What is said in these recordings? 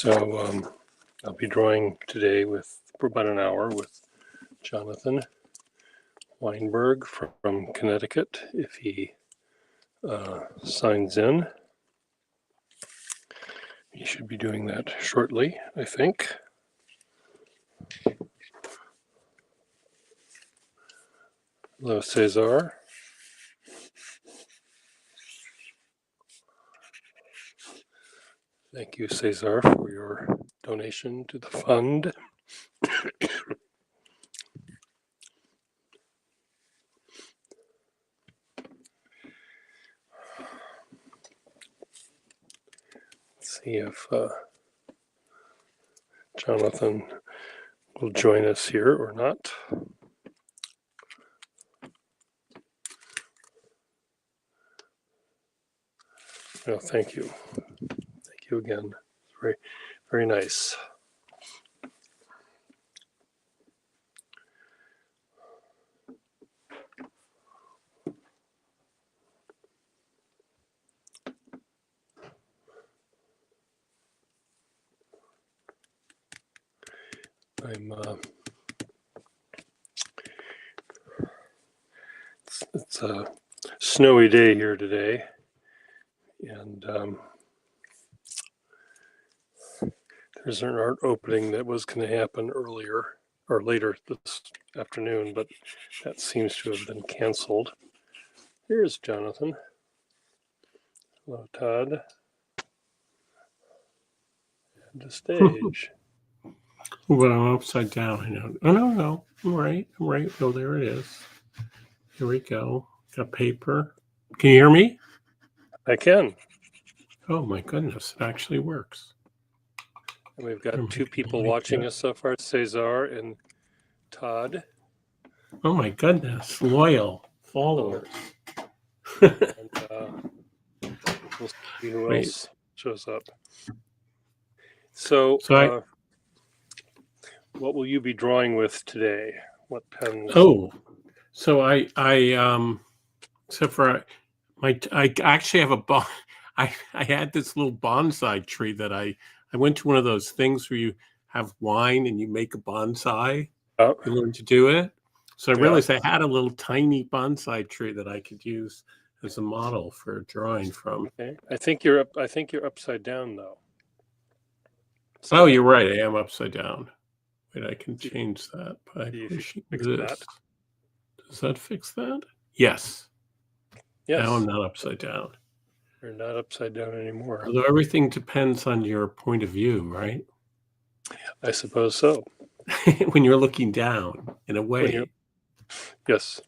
I'll be drawing today for about an hour with Jonathan Weinberg from Connecticut, if he signs in. He should be doing that shortly, I think. Hello, Cesar. Thank you, Cesar, for your donation to the fund. Let's see if Jonathan will join us here or not. No, thank you. Thank you again. Very, very nice. It's a snowy day here today, and there's an art opening that was going to happen earlier or later this afternoon, but that seems to have been canceled. Here's Jonathan. Hello, Todd. And the stage. But I'm upside down. I know. Oh, no. I'm right. Oh, there it is. Here we go. Got paper. Can you hear me? I can. Oh, my goodness. It actually works. And we've got two people watching us so far, Cesar and Todd. Oh, my goodness. Loyal followers. And we'll see who else shows up. So what will you be drawing with today? What pens? Oh, so I except for I actually have I had this little bonsai tree that I went to one of those things where you have wine and you make a bonsai. Oh. You learn to do it. So I realized I had a little tiny bonsai tree that I could use as a model for drawing from. Okay. I think you're upside down though. So you're right. I am upside down. Wait, I can change that by pushing this. Does that fix that? Yes. Yes. Now I'm not upside down. You're not upside down anymore. Although everything depends on your point of view, right? I suppose so. When you're looking down, in a way. Yes.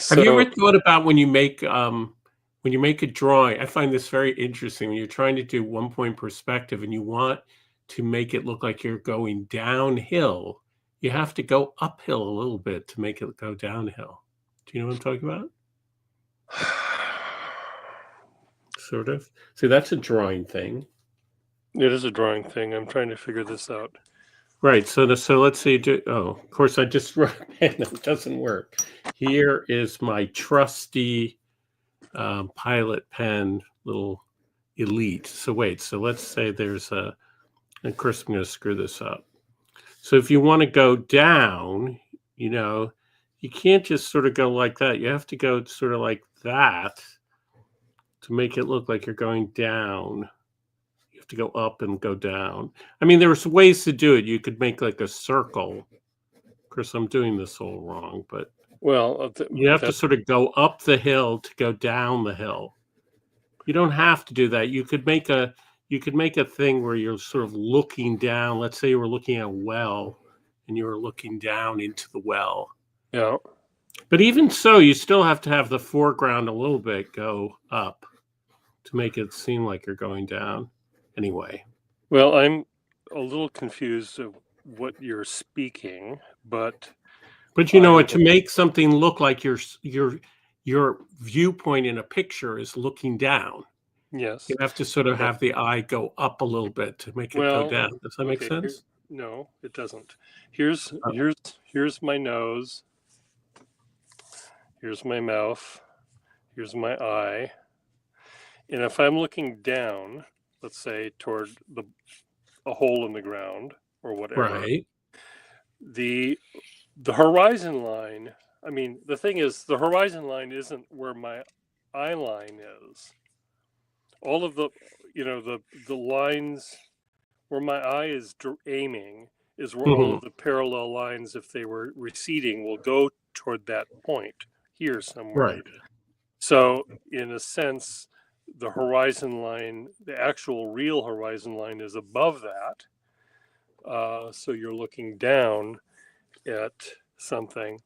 Have you ever thought about when you make a drawing? I find this very interesting. When you're trying to do one-point perspective and you want to make it look like you're going downhill, you have to go uphill a little bit to make it go downhill. Do you know what I'm talking about? Sort of. See, that's a drawing thing. It is a drawing thing. I'm trying to figure this out. Right. So let's say of course I just wrote pen. It doesn't work. Here is my trusty Pilot pen, little Elite. So let's say there's of course I'm going to screw this up. So if you want to go down, you can't just sort of go like that. You have to go sort of like that to make it look like you're going down. You have to go up and go down. I mean, there's ways to do it. You could make like a circle. Of course, I'm doing this all wrong, but you have to sort of go up the hill to go down the hill. You don't have to do that. You could make a thing where you're sort of looking down. Let's say you were looking at a well and you were looking down into the well. Yeah. But even so, you still have to have the foreground a little bit go up to make it seem like you're going down. Anyway. Well, I'm a little confused of what you're speaking, but you know what? To make something look like your viewpoint in a picture is looking down. Yes. You have to sort of have the eye go up a little bit to make it go down. Does that make sense? No, it doesn't. Here's my nose. Here's my mouth. Here's my eye. And if I'm looking down, let's say toward a hole in the ground or whatever. Right. The horizon line, I mean, the thing is, the horizon line isn't where my eye line is. All of the, the lines where my eye is aiming is where all Mhm. of the parallel lines, if they were receding, will go toward that point here somewhere. Right. So, in a sense, the horizon line, the actual real horizon line, is above that. So you're looking down at something,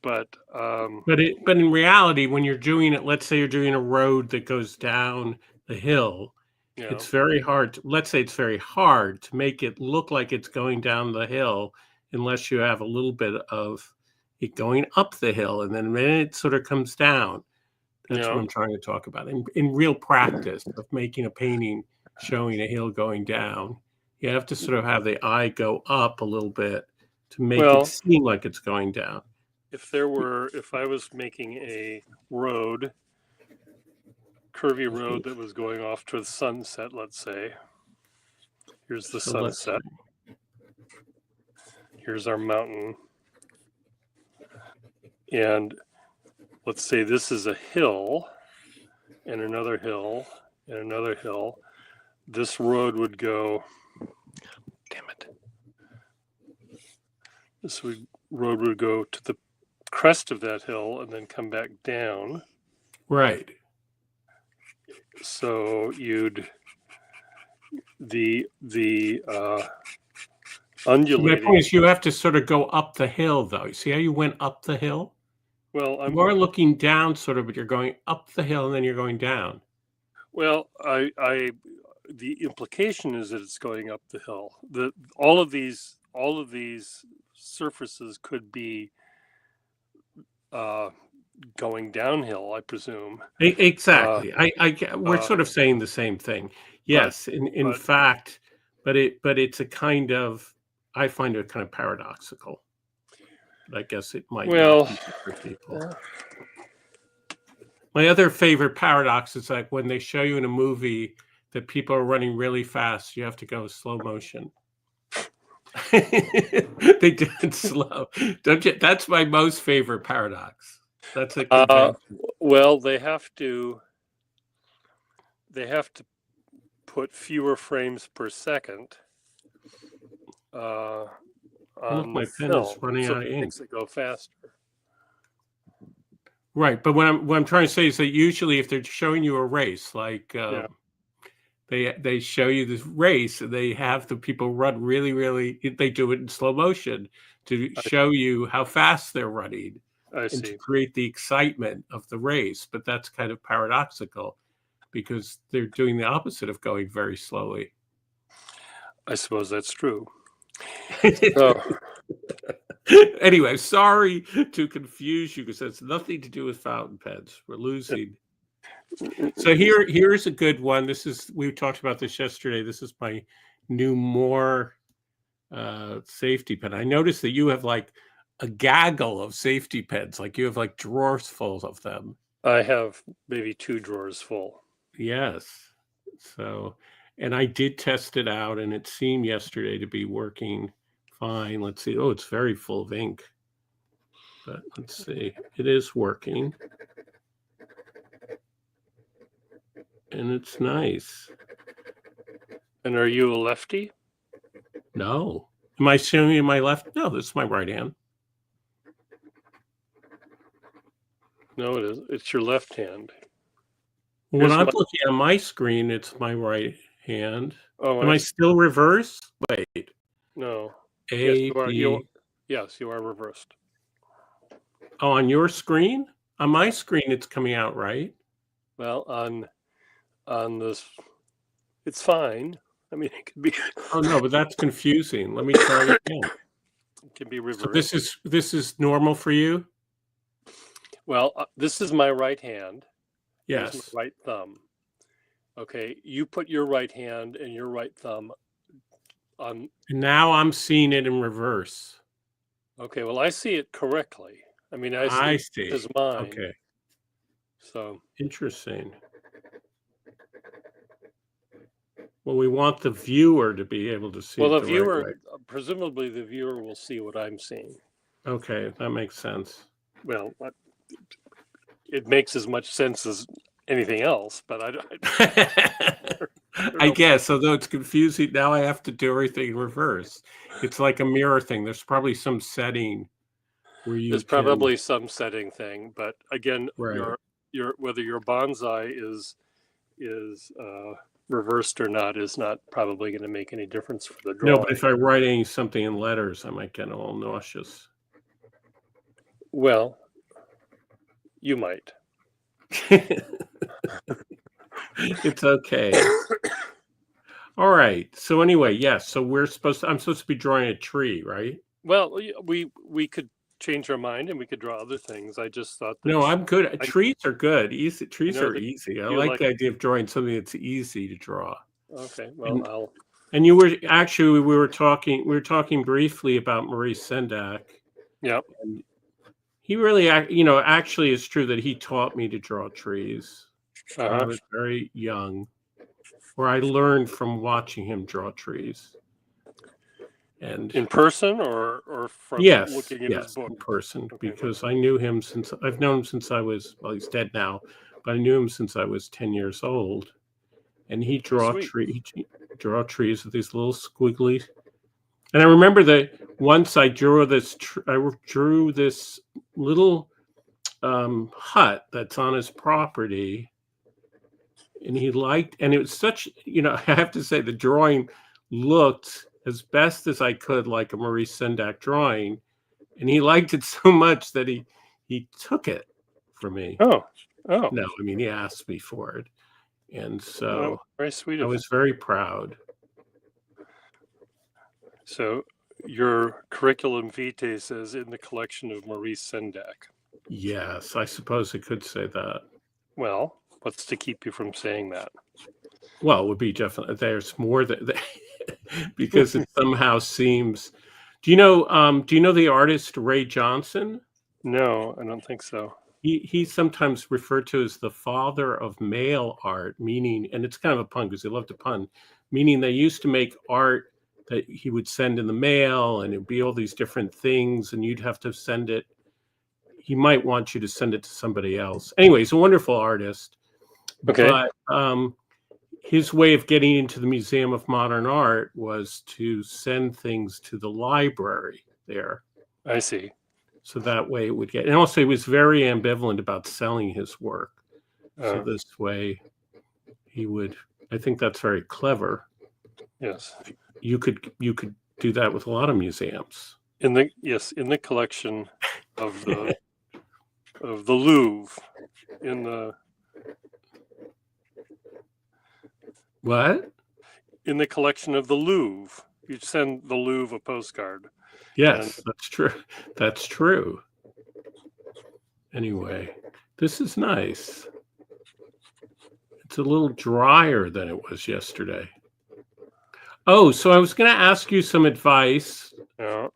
but But in reality, when you're doing it, let's say you're doing a road that goes down the hill, it's very hard. Let's say it's very hard to make it look like it's going down the hill unless you have a little bit of it going up the hill, and then it sort of comes down. That's what I'm trying to talk about. In real practice of making a painting showing a hill going down, you have to sort of have the eye go up a little bit to make it seem like it's going down. If I was making a road, curvy road that was going off to the sunset, let's say, here's the sunset, here's our mountain, and let's say this is a hill and another hill and another hill. This road would go, damn it. Road would go to the crest of that hill and then come back down. Right. So the undulating. My point is, you have to sort of go up the hill, though. You see how you went up the hill? Well, you are looking down, sort of, but you're going up the hill and then you're going down. Well, the implication is that it's going up the hill. All of these surfaces could be going downhill, I presume. Exactly. We're sort of saying the same thing. Yes, in fact, but it's a kind of, I find it kind of paradoxical. But I guess it might not be for people. My other favorite paradox is like when they show you in a movie that people are running really fast, you have to go slow motion. They do it slow, don't you? That's my most favorite paradox. That's a convention. Well, they have to put fewer frames per second on my pen is running out of ink. Makes it go faster. Right, but what I'm trying to say is that usually if they're showing you a race, like they show you this race, and they have the people run really, they do it in slow motion to show you how fast they're running and to create the excitement of the race. But that's kind of paradoxical because they're doing the opposite of going very slowly. I suppose that's true. Anyway, sorry to confuse you because that's nothing to do with fountain pens. We're losing. So here's a good one. We talked about this yesterday. This is my new Moore safety pen. I noticed that you have like a gaggle of safety pens, like you have like drawers full of them. I have maybe 2 drawers full. Yes. So, and I did test it out, and it seemed yesterday to be working fine. Let's see. Oh, it's very full of ink. But let's see. It is working. And it's nice. And are you a lefty? No. Am I showing you my left? No, this is my right hand. No, it is. It's your left hand. When I'm looking at my screen, it's my right hand. Oh, am I still reversed? Wait. No. Yes, you are reversed. Oh, on your screen? On my screen, it's coming out right. Well, on this, it's fine. I mean, it could be. Oh no, but that's confusing. Let me try it again. It can be reversed. So this is normal for you? Well, this is my right hand. Yes. Here's my right thumb. Okay, you put your right hand and your right thumb on. And now I'm seeing it in reverse. Okay, well, I see it correctly. I mean, I see it as mine. Okay. So interesting. Well, we want the viewer to be able to see Well, it the the right viewer, way. presumably the viewer will see what I'm seeing. Okay, that makes sense. Well, it makes as much sense as anything else, but I don't I know. guess, although it's confusing, now I have to do everything in reverse. It's like a mirror thing. There's probably some setting where you There's can, probably some setting thing, but again, right. your whether your bonsai is reversed or not is not probably going to make any difference for the No, but drawing. if I write something in letters, I might get all nauseous. Well, you might. It's okay. All right. So anyway, yes. So I'm supposed to be drawing a tree, right? Well, we could change our mind and we could draw other things. I just thought that No, I'm good. I, Trees are good. Easy. I Trees know are that easy. I you like like. the idea of drawing something that's easy to draw. Okay, well, And I'll. and you were actually we were talking briefly about Maurice Sendak. Yep. And he really, actually, it's true that he taught me to draw trees when I was very young, where I learned from watching him draw trees. And In person or from looking at his book? in person, Okay. because I knew him I've known him since I was, well, he's dead now, but I knew him since I was 10 years old. And he draw trees with these little squiggly. And I remember that once I drew this little hut that's on his property, and and it was such, I have to say the drawing looked as best as I could like a Maurice Sendak drawing, and he liked it so much that he took it from me. Oh, no, I mean, he asked me for it, and so very sweet. I was very proud. So your curriculum vitae says in the collection of Maurice Sendak. Yes, I suppose I could say that. Well, what's to keep you from saying that? Well, it would be definitely, there's more that because it somehow seems. Do you know the artist Ray Johnson? No, I don't think so. He's sometimes referred to as the father of mail art, meaning, and it's kind of a pun because he loved to pun, meaning they used to make art that he would send in the mail, and it'd be all these different things, and you'd have to send it. He might want you to send it to somebody else. Anyway, he's a wonderful artist. Okay. But his way of getting into the Museum of Modern Art was to send things to the library there. I see. So that way it would get, and also he was very ambivalent about selling his work. So this way he would, I think that's very clever. Yes. You could do that with a lot of museums. In the collection of the of the Louvre, in the what? In the collection of the Louvre, you send the Louvre a postcard. Yes, that's true. That's true. Anyway, this is nice. It's a little drier than it was yesterday. Oh, so I was going to ask you some advice. Yeah.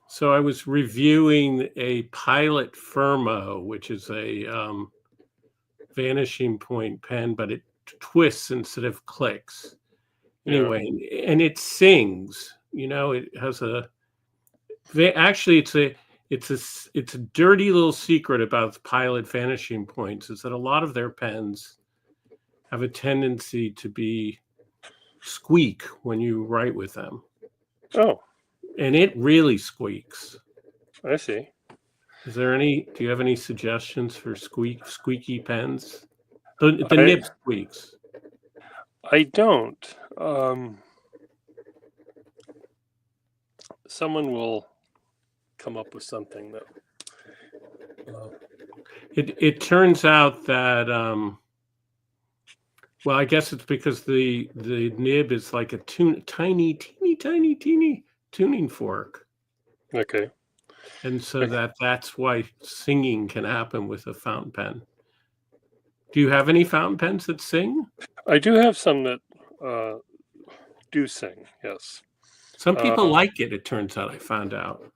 So I was reviewing a Pilot Firmo, which is a vanishing point pen, but it twists instead of clicks. Anyway, and it sings. It has actually it's a dirty little secret about the Pilot vanishing points is that a lot of their pens have a tendency to be squeak when you write with them. Oh. And it really squeaks. I see. Do you have any suggestions for squeaky pens? The nib squeaks. I don't. Someone will come up with something that. It turns out that well, I guess it's because the nib is like a teeny tuning fork. Okay. And so that's why singing can happen with a fountain pen. Do you have any fountain pens that sing? I do have some that do sing, yes. Some people like it, it turns out, I found out.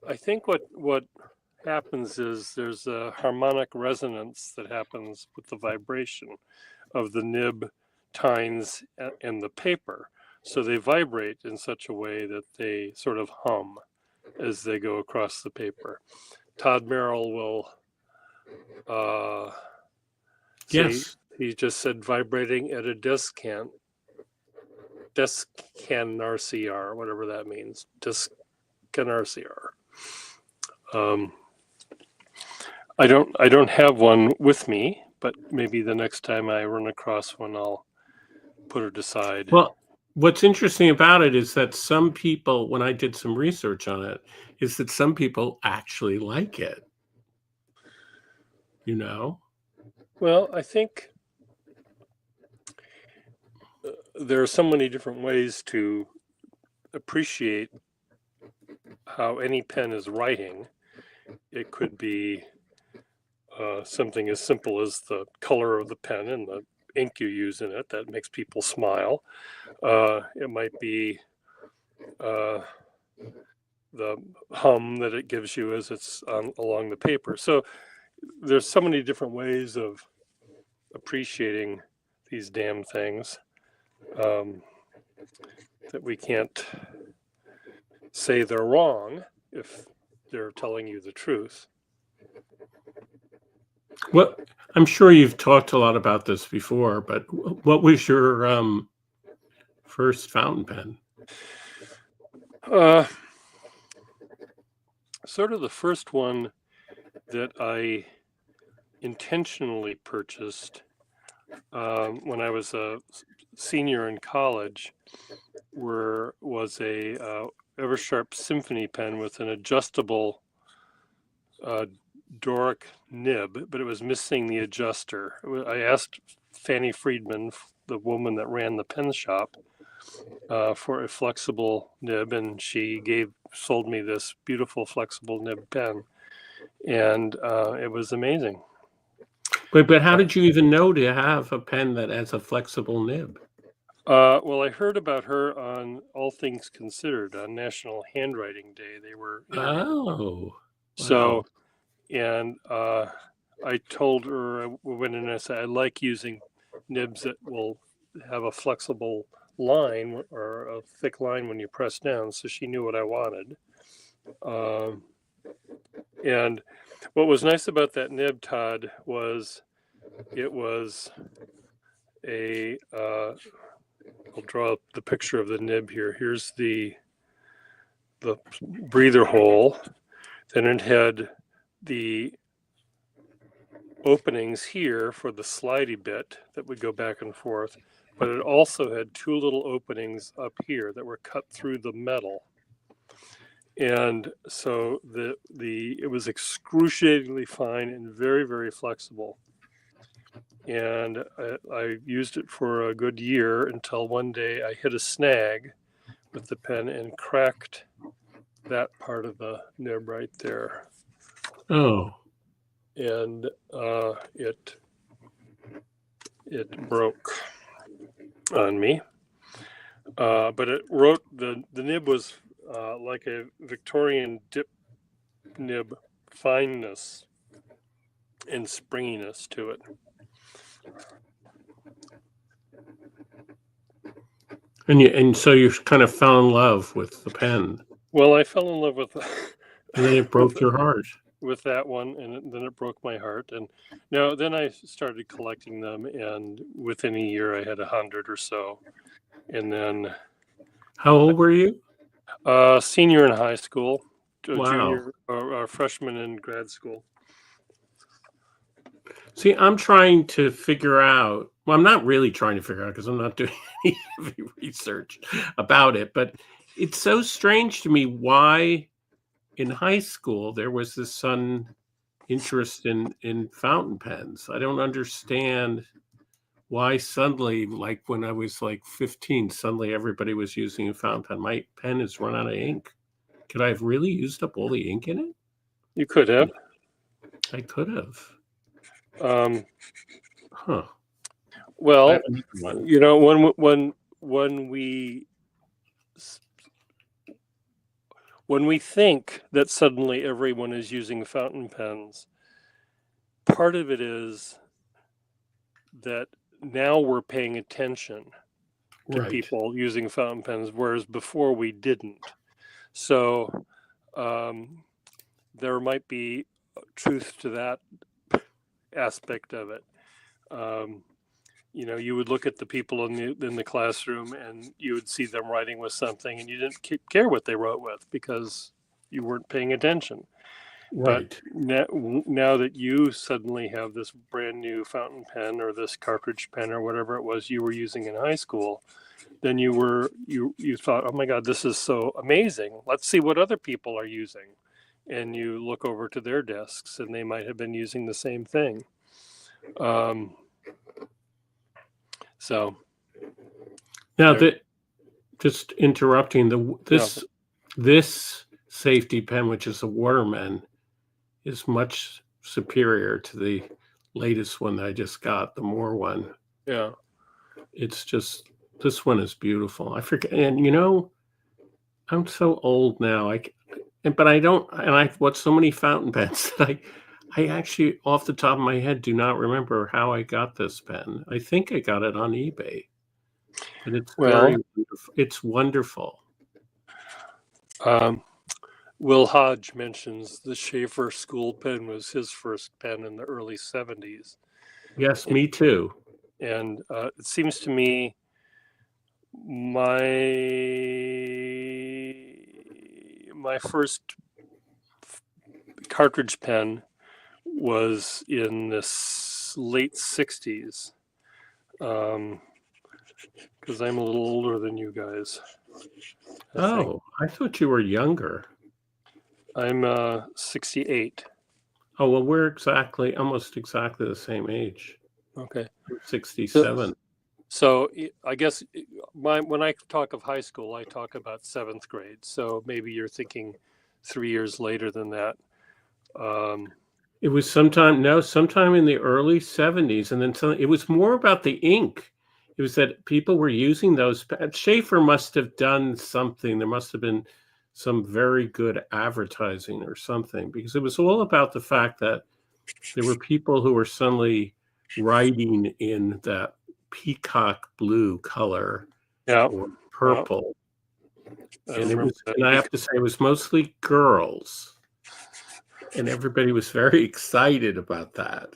I think what happens is there's a harmonic resonance that happens with the vibration of the nib tines and the paper. So they vibrate in such a way that they sort of hum as they go across the paper. Todd Merrill will say, Yes. he just said vibrating at a descan RCR, whatever that means. Descan RCR. I don't have one with me, but maybe the next time I run across one, I'll put it aside. Well, what's interesting about it is that some people, when I did some research on it, is that some people actually like it. You know? Well, I think there are so many different ways to appreciate how any pen is writing. It could be something as simple as the color of the pen and the ink you use in it that makes people smile. It might be the hum that it gives you as it's along the paper. So there's so many different ways of appreciating these damn things that we can't say they're wrong if they're telling you the truth. Well, I'm sure you've talked a lot about this before, but what was your first fountain pen? Sort of the first one that I intentionally purchased when I was a senior in college was a Eversharp Symphony pen with an adjustable Doric nib, but it was missing the adjuster. I asked Fanny Friedman, the woman that ran the pen shop, for a flexible nib, and she sold me this beautiful flexible nib pen, and it was amazing. But how did you even know to have a pen that has a flexible nib? Well, I heard about her on All Things Considered on National Handwriting Day. They were Oh, so, wow. and I told her, I went in and I said, I like using nibs that will have a flexible line or a thick line when you press down. So she knew what I wanted. And what was nice about that nib, Todd, was it was I'll draw up the picture of the nib here. Here's the breather hole. Then it had the openings here for the slidey bit that would go back and forth, but it also had two little openings up here that were cut through the metal. And so it was excruciatingly fine and very, very flexible. And I used it for a good year until one day I hit a snag with the pen and cracked that part of the nib right there. Oh. And it broke on me. But it wrote, the nib was like a Victorian dip nib fineness and springiness to it. And so you kind of fell in love with the pen. Well, I fell in love with And then it broke your heart. with that one, and then it broke my heart. And no, then I started collecting them, and within a year I had 100 or so. And then How old were you? Senior in high school, Wow. junior or freshman in grad school. See, I'm trying to figure out, well, I'm not really trying to figure out because I'm not doing any heavy research about it, but it's so strange to me why in high school there was this sudden interest in fountain pens. I don't understand why suddenly, like when I was like 15, suddenly everybody was using a fountain pen. My pen has run out of ink. Could I have really used up all the ink in it? You could have. I could have. Huh. Well, you know, when we think that suddenly everyone is using fountain pens, part of it is that now we're paying attention to Right. people using fountain pens, whereas before we didn't. So there might be truth to that aspect of it. You would look at the people in the classroom, and you would see them writing with something, and you didn't care what they wrote with because you weren't paying attention. But Right. now that you suddenly have this brand new fountain pen or this cartridge pen or whatever it was you were using in high school, then you thought, oh my God, this is so amazing. Let's see what other people are using. And you look over to their desks, and they might have been using the same thing. So Now there, that just interrupting this safety pen, which is a Waterman, is much superior to the latest one that I just got, the Moore one. yeah. It's just this one is beautiful. I forget, and I'm so old now. But I don't, and I've bought so many fountain pens that I actually, off the top of my head, do not remember how I got this pen. I think I got it on eBay, but it's Well, it's wonderful. Will Hodge mentions the Schaefer school pen was his first pen in the early 70s. Yes, me too. And it seems to me my first cartridge pen was in the late 60s, because I'm a little older than you guys. I thought you were younger. I'm 68. Oh, well, we're almost exactly the same age. Okay. I'm 67. So I guess when I talk of high school, I talk about 7th grade. So maybe you're thinking 3 years later than that. It was sometime in the early 70s, and then it was more about the ink. It was that people were using those. Schaefer must have done something. There must have been some very good advertising or something, because it was all about the fact that there were people who were suddenly writing in that peacock blue color or purple. And I have to say, it was mostly girls. And everybody was very excited about that.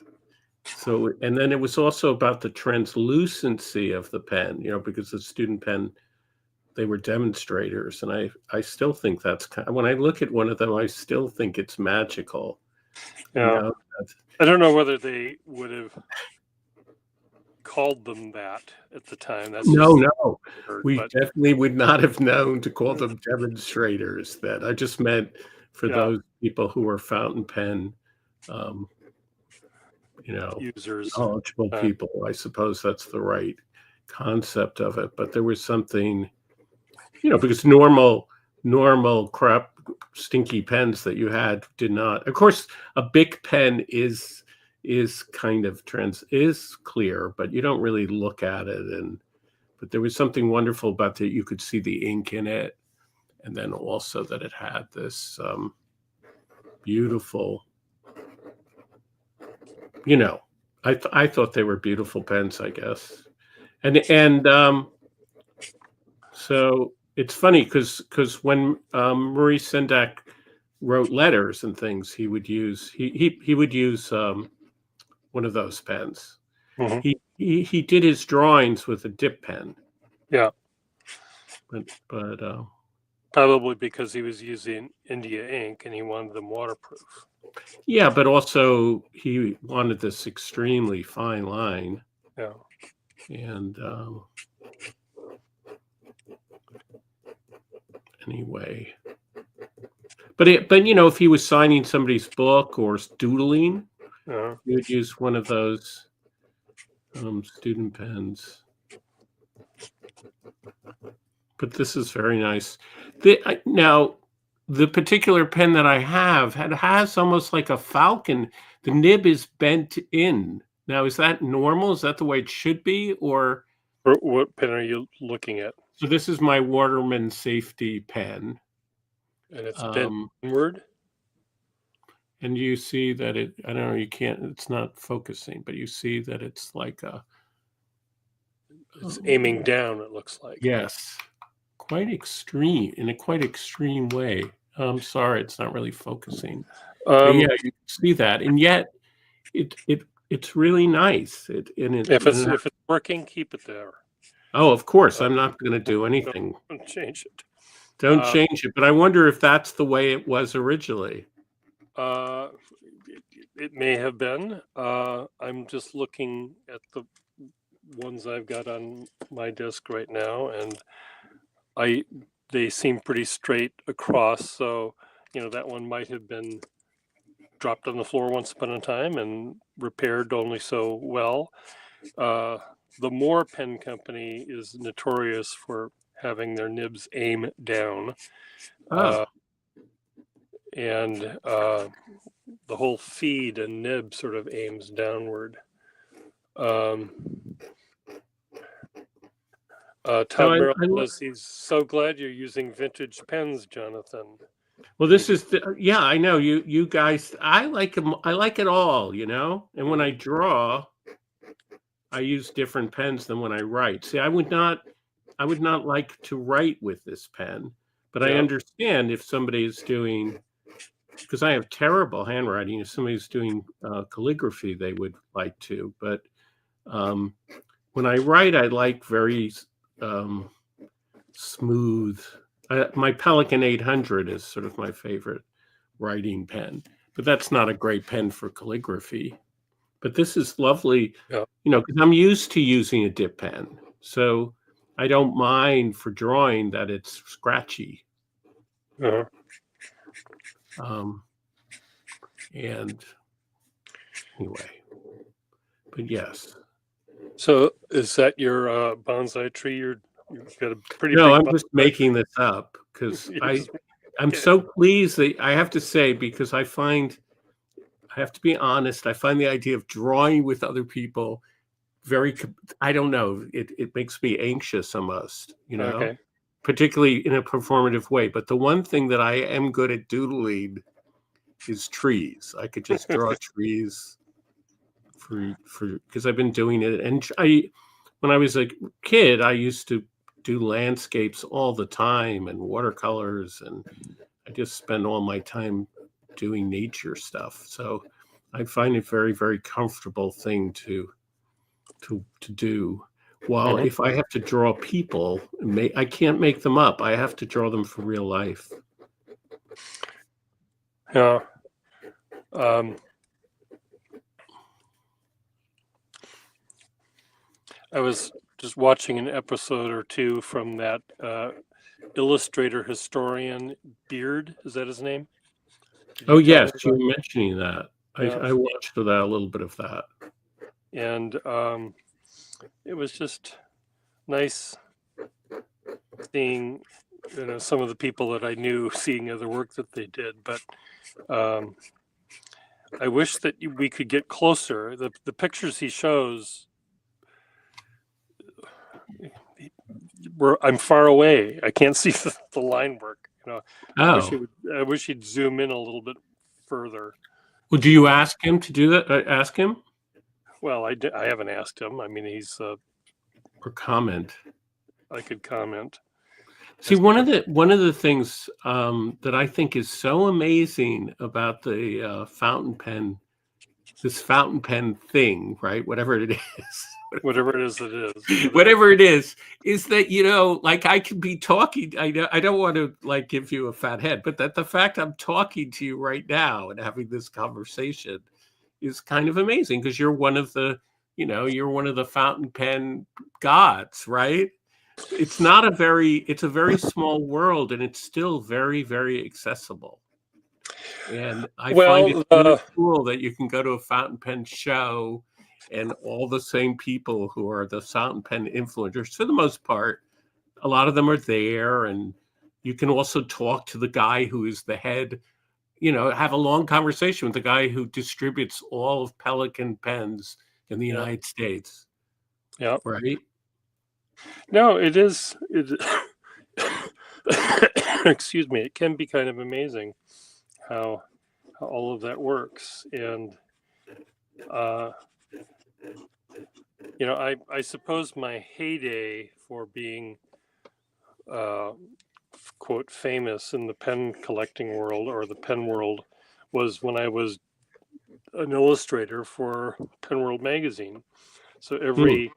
So, and then it was also about the translucency of the pen, because the student pen, they were demonstrators. And I still think that's when I look at one of them, I still think it's magical. Yeah. I don't know whether they would have called them that at the time. That's no. We definitely would not have known to call them demonstrators. That I just meant for those people who are fountain pen, users, knowledgeable people. I suppose that's the right concept of it. But there was something, because normal crap, stinky pens that you had did not. Of course, a Bic pen is kind of is clear, but you don't really look at it. But there was something wonderful about that. You could see the ink in it, and then also that it had this beautiful. I thought they were beautiful pens, I guess, and so it's funny because when Maurice Sendak wrote letters and things, he would use one of those pens. Mm-hmm. He did his drawings with a dip pen. Yeah, but probably because he was using India ink and he wanted them waterproof. Yeah, but also he wanted this extremely fine line. Yeah, and anyway, but if he was signing somebody's book or doodling, he would use one of those student pens. But this is very nice. Now, the particular pen that I have has almost like a falcon. The nib is bent in. Now, is that normal? Is that the way it should be? Or what pen are you looking at? So this is my Waterman safety pen. And it's bent inward? And you see that I don't know, it's not focusing, but you see that it's like It's aiming down, it looks like. Yes, quite extreme in a quite extreme way. I'm sorry, it's not really focusing. But yeah, you can see that, and yet it's really nice. If it's working, keep it there. Oh, of course, I'm not going to do anything. Don't change it. Don't change it. But I wonder if that's the way it was originally. It may have been. I'm just looking at the ones I've got on my desk right now, and they seem pretty straight across. So, that one might have been dropped on the floor once upon a time and repaired only so well. The Moore Pen Company is notorious for having their nibs aim down. And the whole feed and nib sort of aims downward. Todd Merrill says he's so glad you're using vintage pens, Jonathan. Well, this is I know you guys. I like them. I like it all, And when I draw, I use different pens than when I write. See, I would not like to write with this pen, but I understand if somebody is doing, because I have terrible handwriting. If somebody's doing calligraphy, they would like to. But when I write, I like very smooth. My Pelikan 800 is sort of my favorite writing pen, but that's not a great pen for calligraphy. But this is lovely, because I'm used to using a dip pen. So I don't mind for drawing that it's scratchy. Uh-huh. And anyway, but yes. So is that your bonsai tree? You've got a pretty No, big I'm just making this up because I'm so pleased that I have to say, because I have to be honest, I find the idea of drawing with other people I don't know, it makes me anxious almost, particularly in a performative way. But the one thing that I am good at doodling is trees. I could just draw trees because I've been doing it. And when I was a kid, I used to do landscapes all the time and watercolors, and I just spend all my time doing nature stuff. So I find it very, very comfortable thing to do. While if I have to draw people, I can't make them up. I have to draw them for real life. Yeah. I was just watching an episode or two from that illustrator historian Beard. Is that his name? Oh, yes, you were mentioning that. I watched a little bit of that. And it was just nice seeing, some of the people that I knew, seeing other work that they did. But I wish that we could get closer. The pictures he shows, I'm far away. I can't see the line work. I wish he'd zoom in a little bit further. Well, do you ask him to do that? Ask him? Well, I haven't asked him. I mean, he's or comment. I could comment. See, one of the things that I think is so amazing about the fountain pen, this fountain pen thing, right? Whatever it is. Whatever it is, whatever it is that, like I could be talking. I don't want to like give you a fat head, but that the fact I'm talking to you right now and having this conversation is kind of amazing, because you're one of the fountain pen gods, right? It's a very small world, and it's still very, very accessible. And I find it really cool that you can go to a fountain pen show, and all the same people who are the fountain pen influencers, for the most part, a lot of them are there. And you can also talk to the guy who is the head, have a long conversation with the guy who distributes all of Pelikan pens in the United States. Yeah. Right? No, it is. Excuse me. It can be kind of amazing how all of that works. And I suppose my heyday for being quote famous in the pen collecting world or the pen world was when I was an illustrator for Pen World magazine. So Hmm.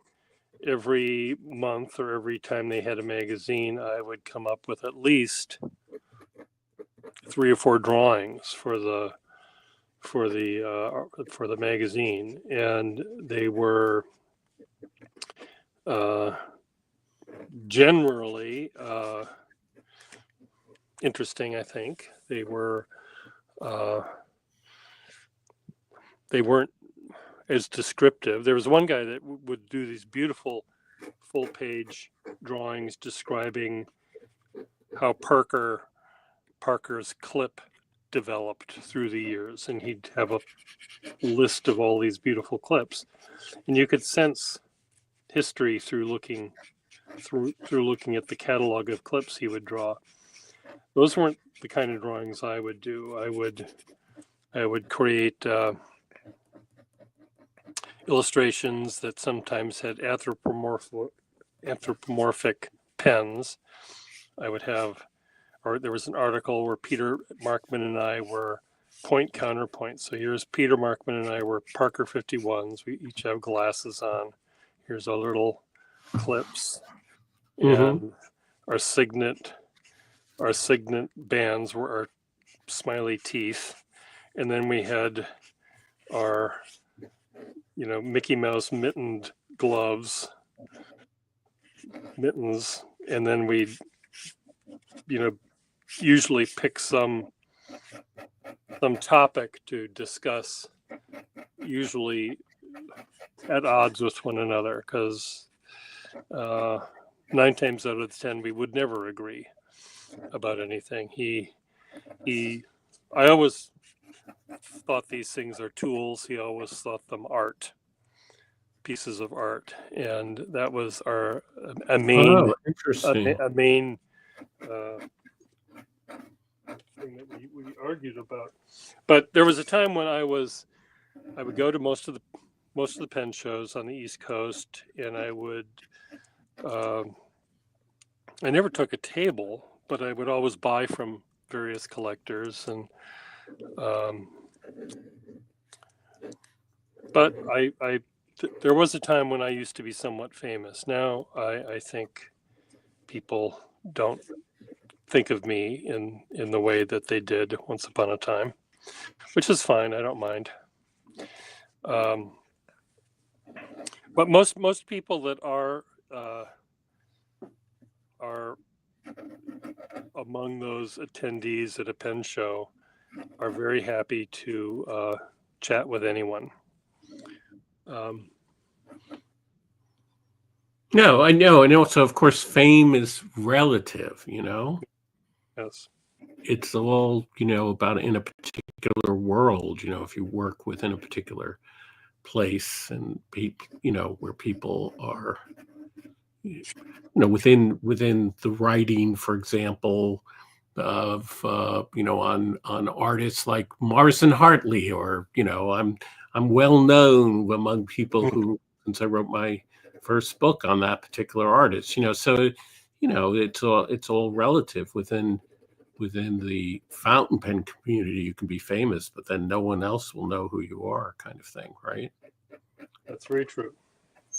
every month or every time they had a magazine, I would come up with at least 3 or 4 drawings for the magazine, and they were uh, generally interesting. I think uh, they weren't as descriptive. There was one guy that would do these beautiful full page drawings describing how Parker's clip developed through the years, and he'd have a list of all these beautiful clips, and you could sense history through looking at the catalog of clips he would draw. Those weren't the kind of drawings I would do. I would create illustrations that sometimes had anthropomorphic pens. I would have, or there was an article where Peter Markman and I were point counterpoint. So here's Peter Markman and I were Parker 51s. We each have glasses on. Here's our little clips, Hmm. and our signet bands were our smiley teeth, and then we had our Mickey Mouse mittens, and then we'd usually pick some topic to discuss, usually at odds with one another, because 9 times out of 10 we would never agree about anything. I always thought these things are tools. He always thought them pieces of art, and that was a main Oh, interesting. a main thing that we argued about. But there was a time when I would go to most of the pen shows on the East Coast, and I never took a table, but I would always buy from various collectors, and but there was a time when I used to be somewhat famous. Now I think people don't think of me in the way that they did once upon a time, which is fine. I don't mind. But most people that are among those attendees at a pen show are very happy to chat with anyone. No, I know. And also, of course, fame is relative, Yes. It's all, about in a particular world, if you work within a particular place and people, where people are, within the writing, for example, of on artists like Morrison Hartley, or I'm well known among people who, since I wrote my first book on that particular artist, so it's all relative within the fountain pen community. You can be famous, but then no one else will know who you are, kind of thing, right? That's very true.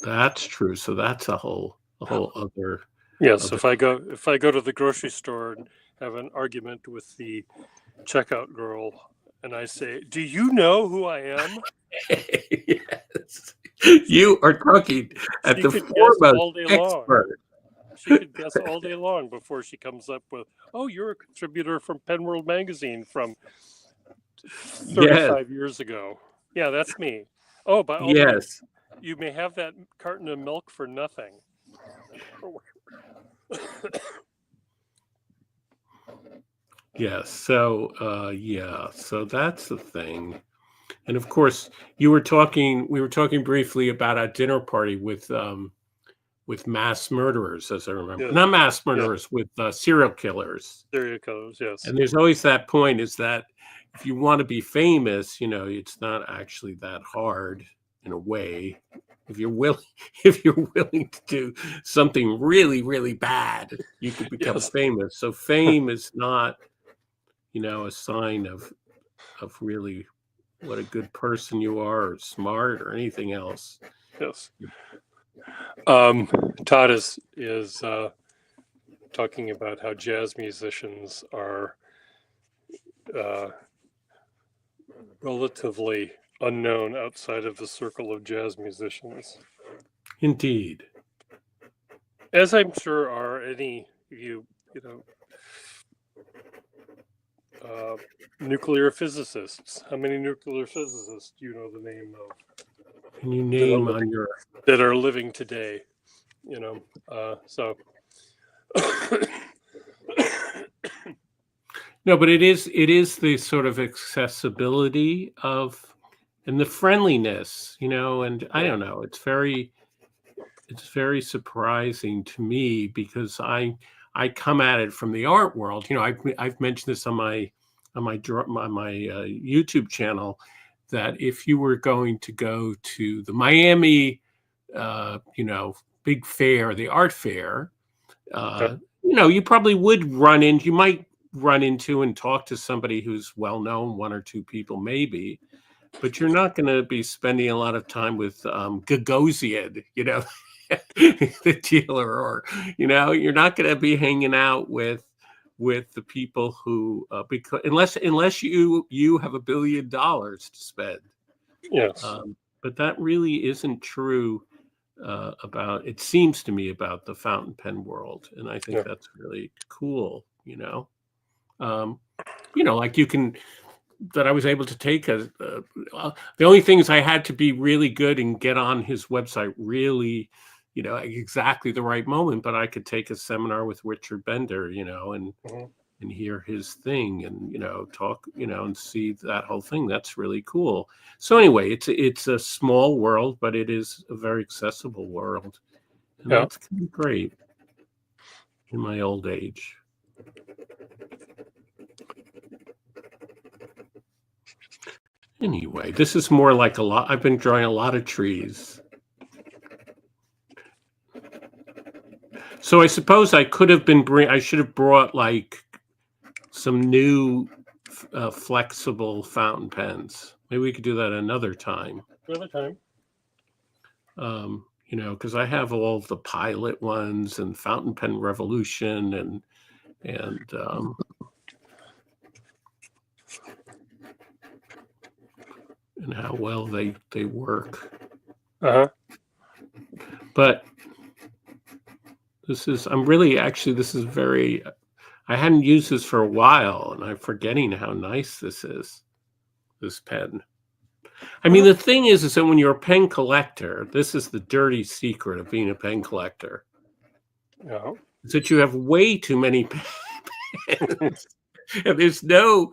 That's true. So that's a whole other. Yes, if I go to the grocery store and have an argument with the checkout girl, and I say, "Do you know who I am?" Yes, you are talking at the foremost expert. She could guess all day long before she comes up with, "Oh, you're a contributor from Pen World magazine from 35 years ago." Yeah, that's me. Oh, by all means, you may have that carton of milk for nothing. Yes. So, so that's the thing. And of course, we were talking briefly about a dinner party with mass murderers, as I remember. Yes. Not mass murderers, with serial killers. Serial killers, yes. And there's always that point, is that if you want to be famous, it's not actually that hard in a way. if you're willing, if you're willing to do something really, really bad, you could become Yes. famous. So fame is not, a sign of really what a good person you are, or smart, or anything else. Yes. Todd is talking about how jazz musicians are relatively unknown outside of the circle of jazz musicians, Indeed. as I'm sure are any nuclear physicists. How many nuclear physicists do you know the name of? Can you name on your that are living today? So. No, but it is the sort of accessibility of, and the friendliness, and I don't know, it's very surprising to me, because I come at it from the art world. I've mentioned this on my YouTube channel, that if you were going to go to the Miami big fair, the art fair, you probably would you might run into and talk to somebody who's well known, one or two people maybe, but you're not going to be spending a lot of time with Gagosian, the dealer, or you're not going to be hanging out with the people who because unless you have $1 billion to spend. Yes. But that really isn't true about, it seems to me, about the fountain pen world, and I think that's really cool. Like you can, that I was able to take the only things I had to be really good and get on his website really, exactly the right moment, but I could take a seminar with Richard Bender, and and hear his thing, and talk, and see that whole thing. That's really cool. So anyway, it's a small world, but it is a very accessible world, and that's kind of great in my old age. Anyway, this is more like I've been drawing a lot of trees. So I suppose I could have I should have brought like some new flexible fountain pens. Maybe we could do that another time. Another time. Because I have all of the Pilot ones and Fountain Pen Revolution and how well they work. But this is very, I hadn't used this for a while, and I'm forgetting how nice this is, this pen. I mean, the thing is that when you're a pen collector, this is the dirty secret of being a pen collector. Is that you have way too many pens, and there's no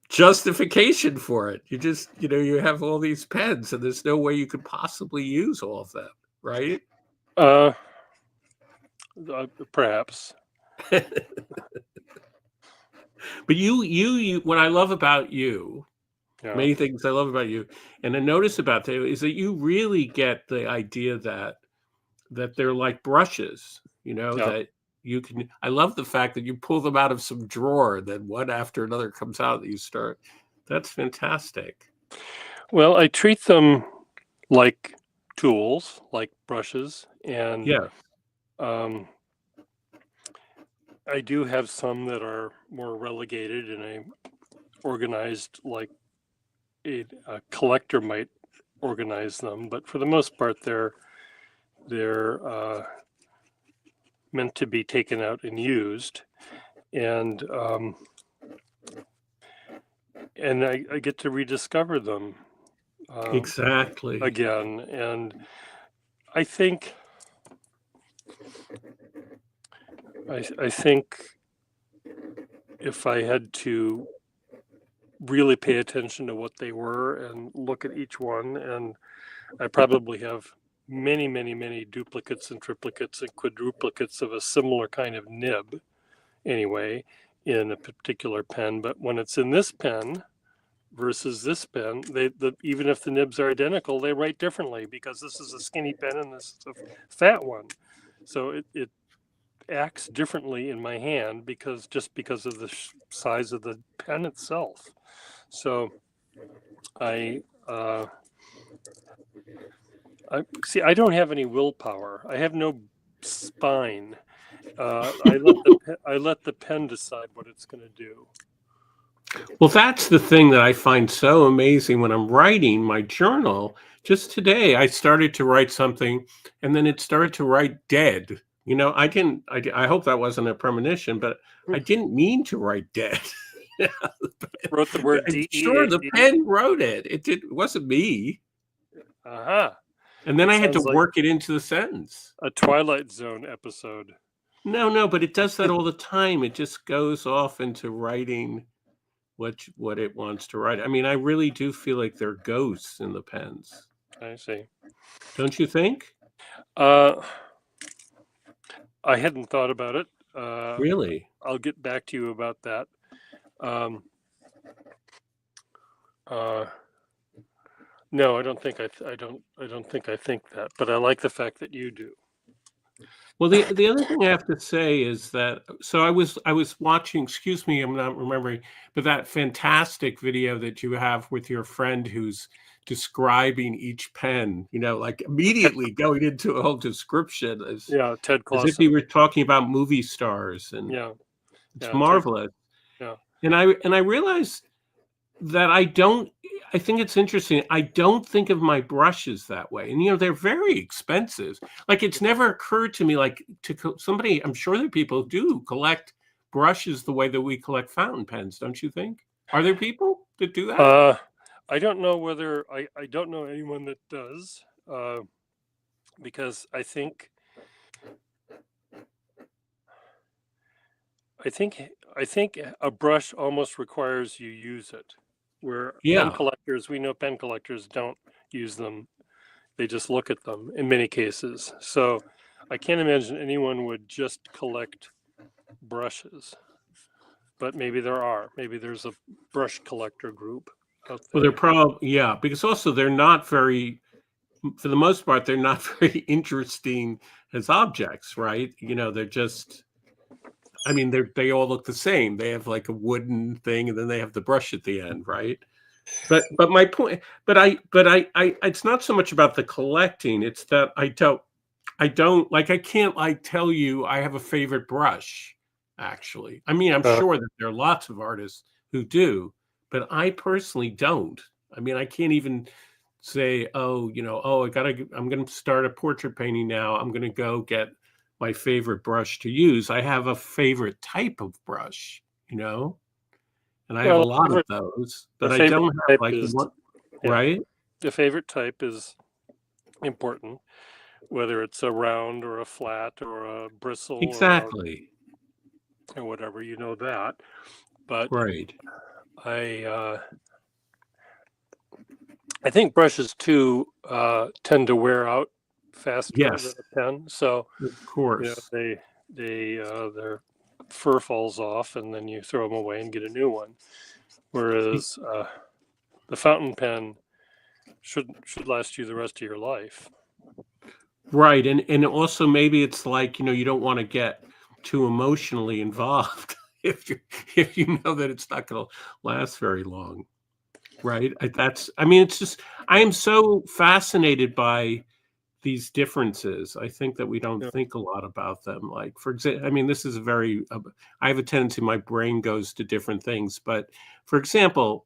justification for it. You just, you have all these pens, and there's no way you could possibly use all of them, right? Perhaps. But you what I love about you, many things I love about you, and I notice about you, is that you really get the idea that they're like brushes, that you can, I love the fact that you pull them out of some drawer, then one after another comes out that you start. That's fantastic. Well, I treat them like tools, like brushes, and I do have some that are more relegated, and I organized like a collector might organize them. But for the most part, they're meant to be taken out and used, and I get to rediscover them exactly again. And I think if I had to really pay attention to what they were and look at each one, and I probably have many, many, many duplicates and triplicates and quadruplicates of a similar kind of nib anyway in a particular pen. But when it's in this pen, versus this pen. Even if the nibs are identical, they write differently because this is a skinny pen and this is a fat one. So it acts differently in my hand because of the size of the pen itself. So I see. I don't have any willpower. I have no spine. I let the pen decide what it's going to do. Well, that's the thing that I find so amazing when I'm writing my journal. Just today, I started to write something, and then it started to write dead. You know, I didn't. I hope that wasn't a premonition, but I didn't mean to write dead. Wrote the word I'm D. sure the pen wrote it. It wasn't me. Uh-huh. And then It I had to sounds like work it into the sentence. a Twilight Zone episode. No, but it does that all the time. It just goes off into writing what it wants to write. I mean, I really do feel like they're ghosts in the pens. I see. Don't you think? I hadn't thought about it. Really? I'll get back to you about that. No, I don't think I don't think I think that, but I like the fact that you do. Well, the other thing I have to say is that so I was watching, excuse me, I'm not remembering, but that fantastic video that you have with your friend who's describing each pen, you know, like immediately going into a whole description Yeah, Ted as if Clausen. he were talking about movie stars, and Yeah, it's yeah, marvelous. yeah. And I realized that I think it's interesting. I don't think of my brushes that way. And, you know, they're very expensive. Like, it's never occurred to me, like, somebody, I'm sure that people do collect brushes the way that we collect fountain pens, don't you think? Are there people that do that? I don't know whether I don't know anyone that does, because I think a brush almost requires you use it. Where Yeah. we know pen collectors don't use them. They just look at them in many cases. So I can't imagine anyone would just collect brushes. But maybe there are. Maybe there's a brush collector group out Well, there. they're probably, yeah, because also they're not very, for the most part, they're not very interesting as objects, right? You know, they're just, I mean, they all look the same. They have like a wooden thing, and then they have the brush at the end, right? But my point, it's not so much about the collecting. It's that I don't like. I can't like tell you I have a favorite brush. Actually, I mean, I'm sure that there are lots of artists who do, but I personally don't. I mean, I can't even say, oh, you know, oh, I'm going to start a portrait painting now. I'm going to go get my favorite brush to use. I have a favorite type of brush, you know, and I have a lot of those, but I don't have like one, right? The favorite type is important, whether it's a round or a flat or a bristle Exactly. or whatever, you know that. But right. I think brushes too tend to wear out faster than a pen. So of course, you know, their fur falls off and then you throw them away and get a new one. Whereas the fountain pen should last you the rest of your life. Right, and also maybe it's like, you know, you don't want to get too emotionally involved if you know that it's not going to last very long. Right? I mean, it's just, I am so fascinated by these differences. I think that we don't think a lot about them. Like, for example, I mean, this is I have a tendency, my brain goes to different things. But for example,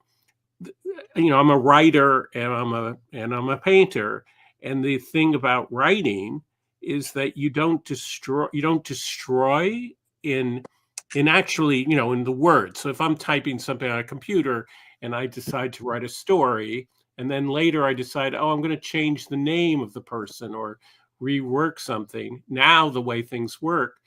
you know, I'm a writer and I'm a painter. And the thing about writing is that you don't destroy in actually, you know, in the words. So if I'm typing something on a computer and I decide to write a story, and then later I decide, oh, I'm going to change the name of the person or rework something. Now the way things work,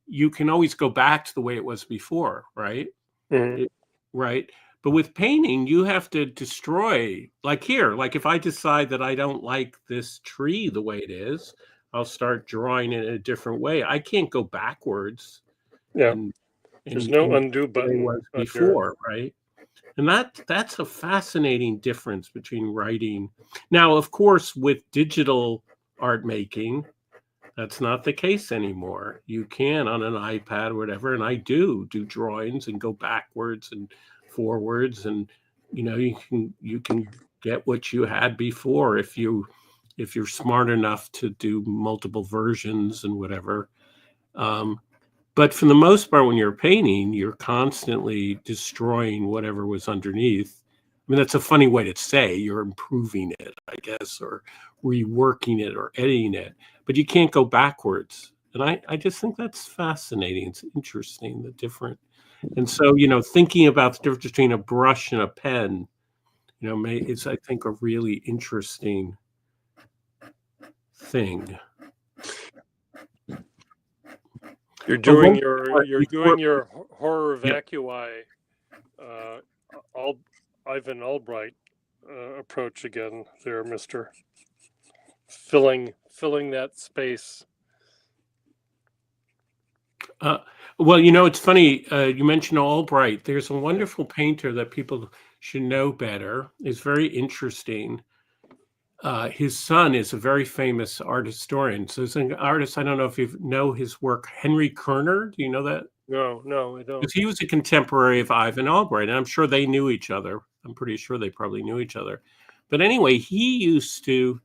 you can always go back to the way it was before, right? Mm-hmm. Right. But with painting, you have to destroy, like here, like if I decide that I don't like this tree the way it is, I'll start drawing it in a different way. I can't go backwards. Yeah. And there's no undo button was before, right? And that's a fascinating difference between writing. Now, of course, with digital art making, that's not the case anymore. You can on an iPad or whatever, and I do drawings and go backwards and forwards, and you can get what you had before if you're smart enough to do multiple versions and whatever. But for the most part, when you're painting, you're constantly destroying whatever was underneath. I mean, that's a funny way to say you're improving it, I guess, or reworking it or editing it, but you can't go backwards. And I just think that's fascinating. It's interesting, the different. And so, thinking about the difference between a brush and a pen, it's, I think, a really interesting thing. You're doing your horror vacui, Ivan Albright approach again there, Mister. Filling that space. Well, it's funny. You mentioned Albright. There's a wonderful painter that people should know better. It's very interesting. His son is a very famous art historian. So he's an artist. I don't know if you know his work. Henry Kerner. Do you know that? No, I don't. Because he was a contemporary of Ivan Albright, and I'm sure they knew each other. I'm pretty sure they probably knew each other. But anyway, he used to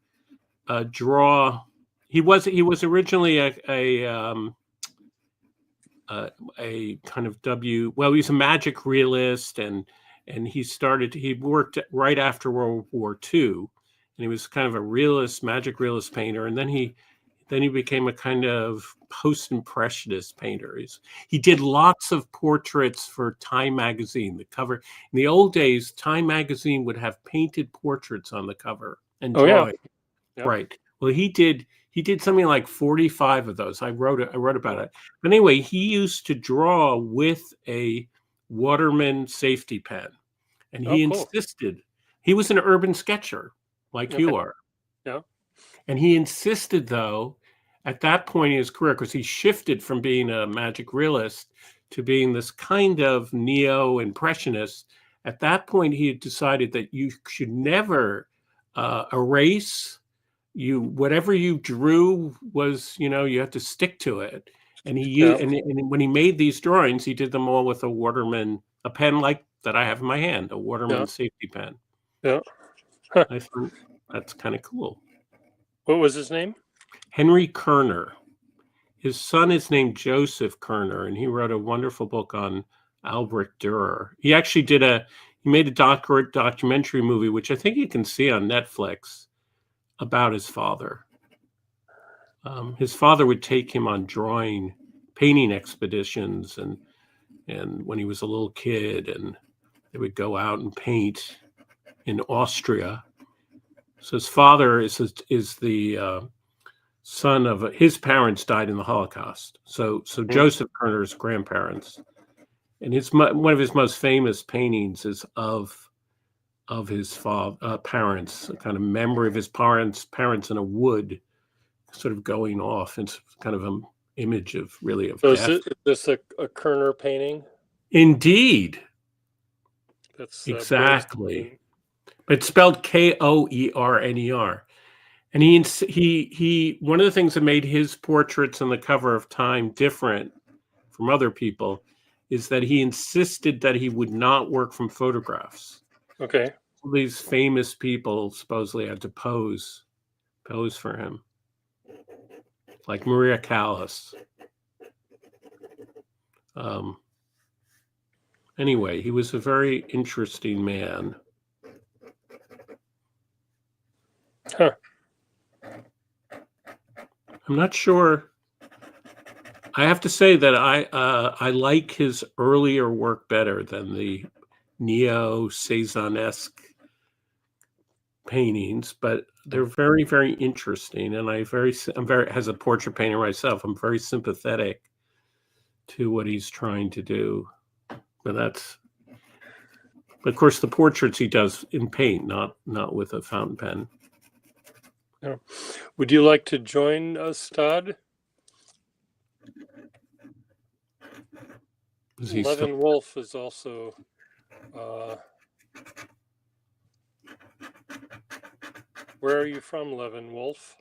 draw. He was originally a kind of he was a magic realist, and he worked right after World War II, and he was kind of a magic realist painter, and then he became a kind of post-impressionist painter. He did lots of portraits for Time magazine. The cover in the old days, Time magazine would have painted portraits on the cover and drawing. Yeah. Right. Well, he did something like 45 of those. I wrote about it. But anyway, he used to draw with a Waterman safety pen, and he insisted. He was an urban sketcher like you are. Yeah. And he insisted, though, at that point in his career, because he shifted from being a magic realist to being this kind of neo-impressionist. At that point, he had decided that you should never erase. Whatever you drew was, you have to stick to it. And and when he made these drawings, he did them all with a Waterman, a pen like that I have in my hand, a Waterman safety pen. Yeah. I think that's kind of cool. What was his name? Henry Kerner. His son is named Joseph Kerner, and he wrote a wonderful book on Albrecht Dürer. He actually made a documentary movie, which I think you can see on Netflix, about his father. His father would take him on painting expeditions, and when he was a little kid, and they would go out and paint in Austria. So his father is the son of his parents died in the Holocaust. So Joseph Kerner's grandparents, and one of his most famous paintings is of his parents, a kind of memory of his parents in a wood, sort of going off. It's kind of an image of death. Is this a Kerner painting? Indeed. That's exactly. It's spelled Koerner. And he one of the things that made his portraits on the cover of Time different from other people is that he insisted that he would not work from photographs. Okay. All these famous people supposedly had to pose for him, like Maria Callas. Anyway, he was a very interesting man. Huh. I'm not sure. I have to say that I like his earlier work better than the neo-Cézanne-esque paintings, but they're very, very interesting. And I'm very, as a portrait painter myself, I'm very sympathetic to what he's trying to do. But of course, the portraits he does in paint, not with a fountain pen. Yeah. Would you like to join us, Todd? Levin Wolf is also Where are you from, Levin Wolf?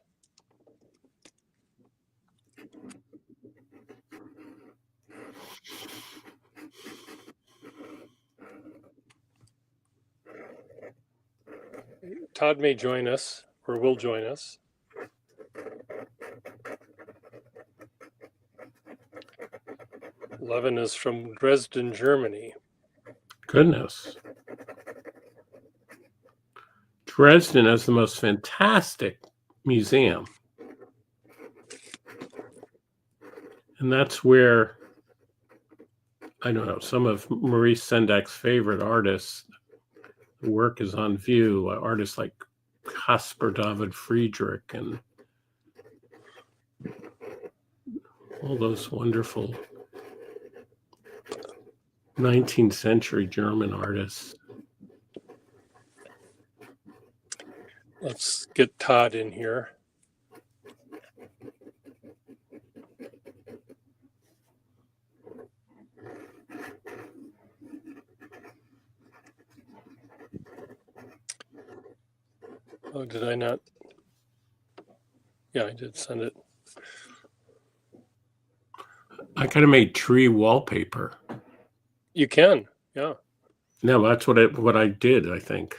Todd may join us or will join us. Levin is from Dresden, Germany. Goodness. Dresden has the most fantastic museum. And that's where, I don't know, some of Maurice Sendak's favorite artists, the work is on view. Artists like Caspar David Friedrich and all those wonderful 19th century German artists. Let's get Todd in here. Oh, did I not? Yeah, I did send it. I kind of made tree wallpaper. You can, yeah. No, that's what I did, I think.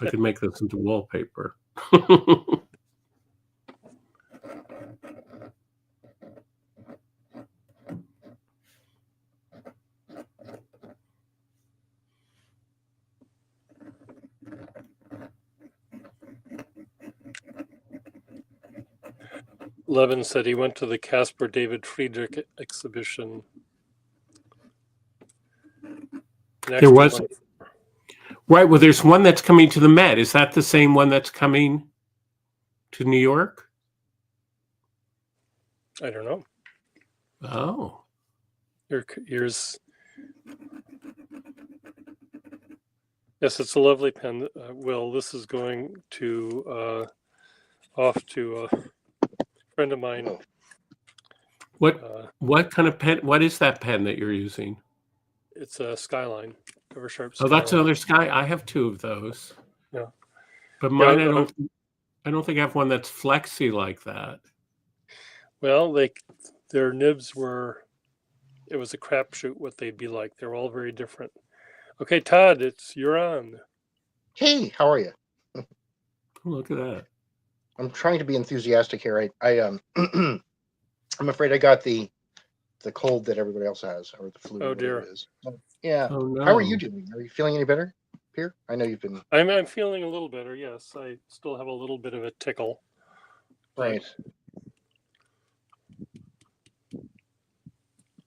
I could make this into wallpaper. Levin said he went to the Caspar David Friedrich exhibition. There was, right, well, there's one that's coming to the Met. Is that the same one that's coming to New York? I don't know. Oh. Here's yes, it's a lovely pen. Will, this is going to off to a friend of mine. What kind of pen? What is that pen that you're using? It's a Skyline, Eversharp Skyline. Oh, that's another Sky. I have two of those. Yeah, but mine, I don't think I have one that's flexy like that. Well, their nibs were. It was a crapshoot what they'd be like. They're all very different. Okay, Todd, you're on. Hey, how are you? Oh, look at that. I'm trying to be enthusiastic here. I'm afraid I got the cold that everybody else has, or the flu. Oh dear. It is. Yeah. Oh, no. How are you doing? Are you feeling any better, Pierre? I know you've been. I'm feeling a little better. Yes, I still have a little bit of a tickle. Right.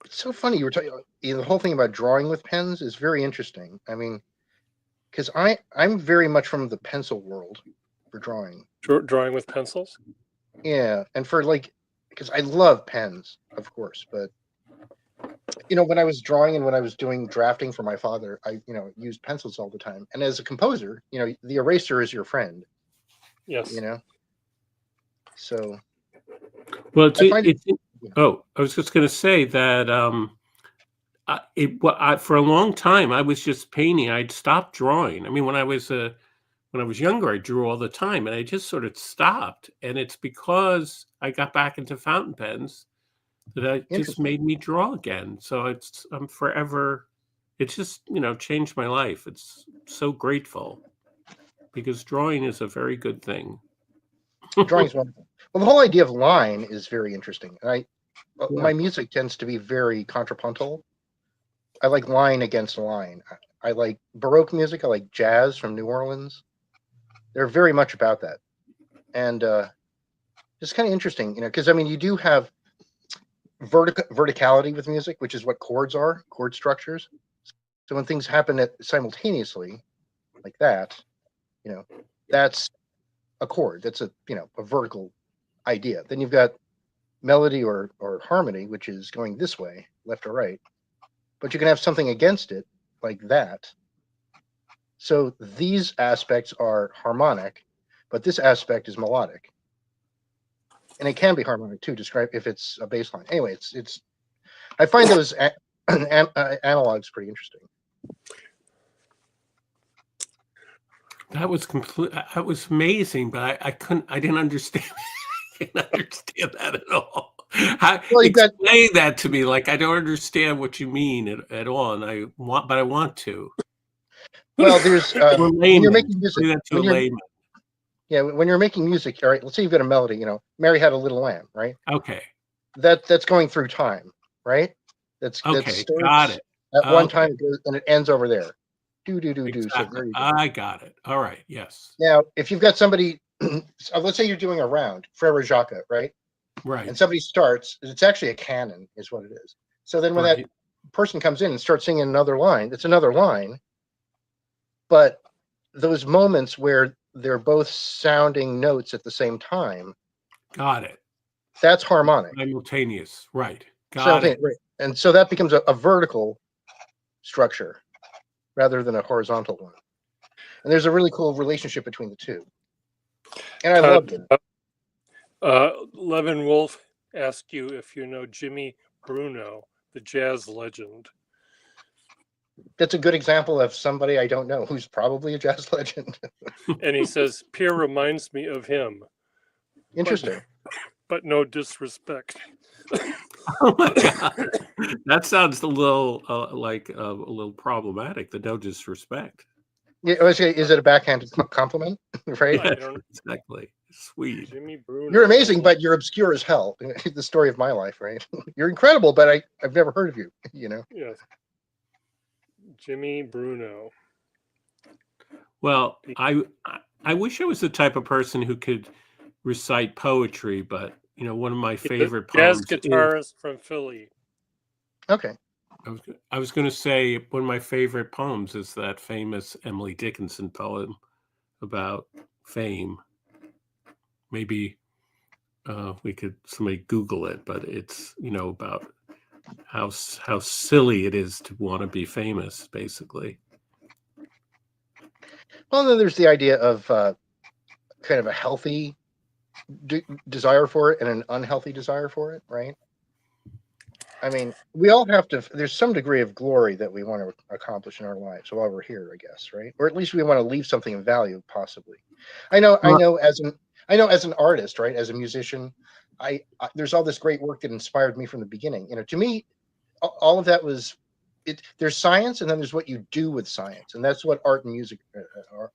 It's so funny you were talking. The whole thing about drawing with pens is very interesting. I mean, because I'm very much from the pencil world for drawing. Drawing with pencils. Yeah, and for because I love pens, of course, but when I was drawing and when I was doing drafting for my father, I used pencils all the time. And as a composer, the eraser is your friend. Yes. So. Well, I was just going to say that for a long time I was just painting. I'd stopped drawing. I mean, when I was younger, I drew all the time, and I just sort of stopped. And it's because I got back into fountain pens that it just made me draw again. So I'm forever. It's just changed my life. It's so grateful because drawing is a very good thing. Drawing is wonderful. Well, the whole idea of line is very interesting. And my music tends to be very contrapuntal. I like line against line. I like Baroque music. I like jazz from New Orleans. They're very much about that. And it's kind of interesting, because you do have verticality with music, which is what chords are, chord structures. So when things happen simultaneously, like that, that's a chord. That's a vertical idea. Then you've got melody or harmony, which is going this way, left or right. But you can have something against it like that. So these aspects are harmonic, but this aspect is melodic. And it can be harmonic too, describe if it's a bass line. Anyway, it's I find those analogs pretty interesting. That was complete. That was amazing, but I didn't understand. I didn't understand that at all. Well, you've got Explain that to me. Like I don't understand what you mean at all, and but I want to. well, there's To a when you're layman, making music, explain that to a when you're layman. yeah, when you're making music, all right. Let's say you've got a melody. Mary Had a Little Lamb, right? Okay, That's going through time, right? That okay, got starts it. at one Okay, time and it ends over there. Do do do do. So exactly. there you go. I got it. All right. Yes. Now, if you've got somebody, let's say you're doing a round, Frere Jacques, right? Right. And somebody starts, it's actually a canon, is what it is. So then when that Right. person comes in and starts singing another line, it's another line. But those moments where they're both sounding notes at the same time, Got it. that's harmonic. Simultaneous. Right. Got Simultaneous, it. right. And so that becomes a vertical structure rather than a horizontal one. And there's a really cool relationship between the two. And I loved it. Levin Wolf asked you if you know Jimmy Bruno, the jazz legend. That's a good example of somebody I don't know who's probably a jazz legend. And he says, Pierre reminds me of him, Interesting. but no disrespect. Oh my God. That sounds a little like a little problematic. The no disrespect. Yeah, is it a backhanded compliment? Right? I don't Exactly. Sweet. Jimmy Bruno. You're amazing, but you're obscure as hell. The story of my life, right? You're incredible, but I've never heard of you, Yes. Jimmy Bruno. Well, I wish I was the type of person who could recite poetry, but one of my favorite Jazz poems is, guitarist from Philly. Okay. I was going to say one of my favorite poems is that famous Emily Dickinson poem about fame. Maybe somebody Google it, but it's about how silly it is to want to be famous, basically. Well, then there's the idea of kind of a healthy desire for it and an unhealthy desire for it, right? I mean, we all have to. There's some degree of glory that we want to accomplish in our lives while we're here, I guess, right? Or at least we want to leave something of value, possibly. I know as an artist, right? As a musician, there's all this great work that inspired me from the beginning. To me, all of that was it. There's science, and then there's what you do with science, and that's what art and music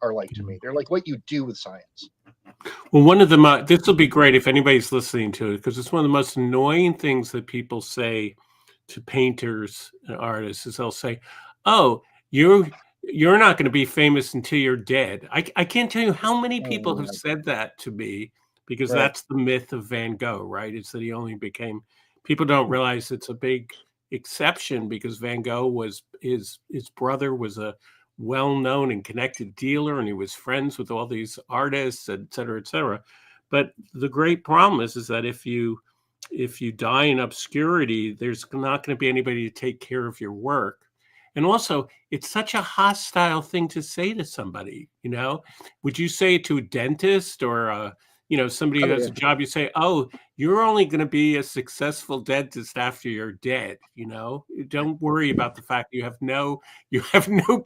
are like to me. They're like what you do with science. Well, one of the this will be great if anybody's listening to it, because it's one of the most annoying things that people say to painters and artists is they'll say, "Oh, you're not going to be famous until you're dead." I can't tell you how many people have said that to me, because Right. that's the myth of Van Gogh, right? It's that he only became. People don't realize it's a big exception, because Van Gogh was his brother was a well-known and connected dealer, and he was friends with all these artists, et cetera, et cetera. But the great problem is that if you die in obscurity, there's not going to be anybody to take care of your work. And also, it's such a hostile thing to say to somebody. Would you say it to a dentist or somebody who has a job? You say, "Oh, you're only going to be a successful dentist after you're dead." Don't worry about the fact you have no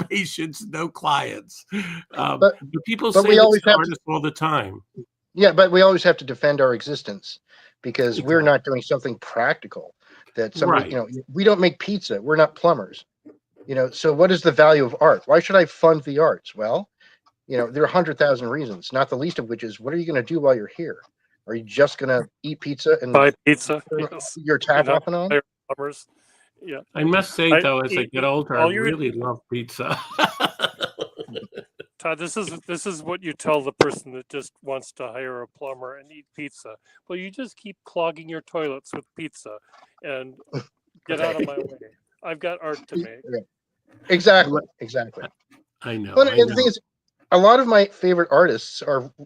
patients, no clients. But people say this to artists all the time. Yeah, but we always have to defend our existence because we're not doing something practical. That somebody, Right. We don't make pizza. We're not plumbers. So what is the value of art? Why should I fund the arts? Well, there are 100,000 reasons, not the least of which is, what are you going to do while you're here? Are you just going to eat pizza and Buy pizza? turn Yes. your tap off and on? Plumbers. Yeah. I must say, though, as I get older, I really love pizza. Todd, this is what you tell the person that just wants to hire a plumber and eat pizza. Well, you just keep clogging your toilets with pizza and get out of my way. I've got art to make. Yeah. Exactly. I know. But the thing is, a lot of my favorite artists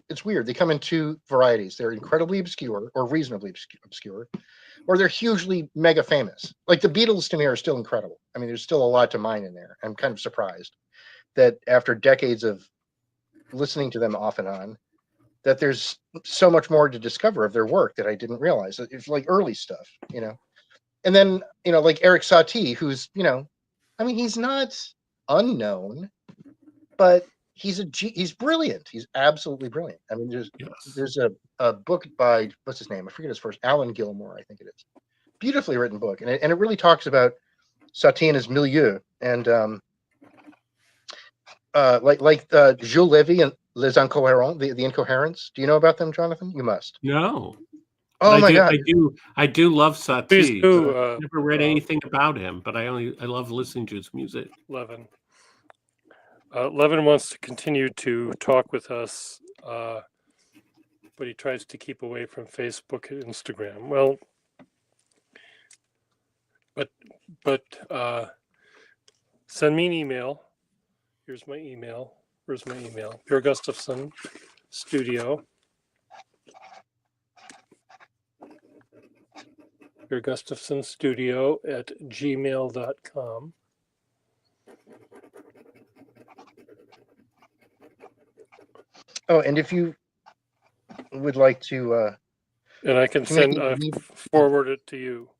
it's weird. They come in two varieties. They're incredibly obscure or reasonably obscure, or they're hugely mega famous. Like the Beatles to me are still incredible. I mean, there's still a lot to mine in there. I'm kind of surprised that after decades of listening to them off and on, that there's so much more to discover of their work that I didn't realize. It's like early stuff, And then, like Eric Satie, who's, I mean, he's not unknown, but he's brilliant. He's absolutely brilliant. I mean, Yes. there's a book by, what's his name? I forget his first. Alan Gilmore, I think it is. Beautifully written book, and it really talks about Satie and his milieu, and Jules Levy and Les Incohérents, the Incoherents. Do you know about them, Jonathan? You must. No. Oh But my God! I do love Satie. Please do, but I've never read anything about him, but I love listening to his music. Levin. Levin wants to continue to talk with us, but he tries to keep away from Facebook and Instagram. Well, but send me an email. Here's my email. Where's my email? Pure Gustafson Studio. Pure Gustafson Studio at gmail.com. Oh, and if you would like to, And I can forward it to you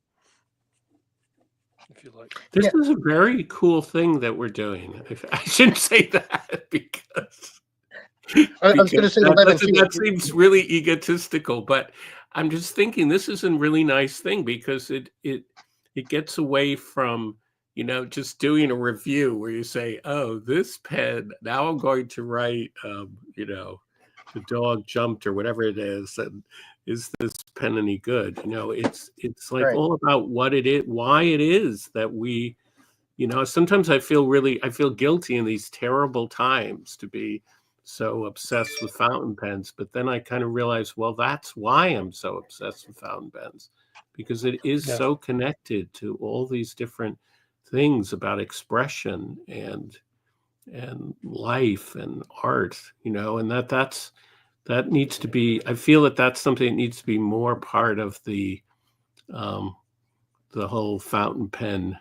if you like. This is a very cool thing that we're doing. I shouldn't say that because I was going to say that seems really egotistical, but I'm just thinking this is a really nice thing because it gets away from, just doing a review where you say, oh, this pen, now I'm going to write, the dog jumped or whatever it is. And is this pen any good? It's like Right. all about what it is, why it is that we, sometimes I feel guilty in these terrible times to be so obsessed with fountain pens. But then I kind of realize, well, that's why I'm so obsessed with fountain pens, because it is so connected to all these different things about expression and life and art, and that needs to be, I feel that's something that needs to be more part of the whole fountain pen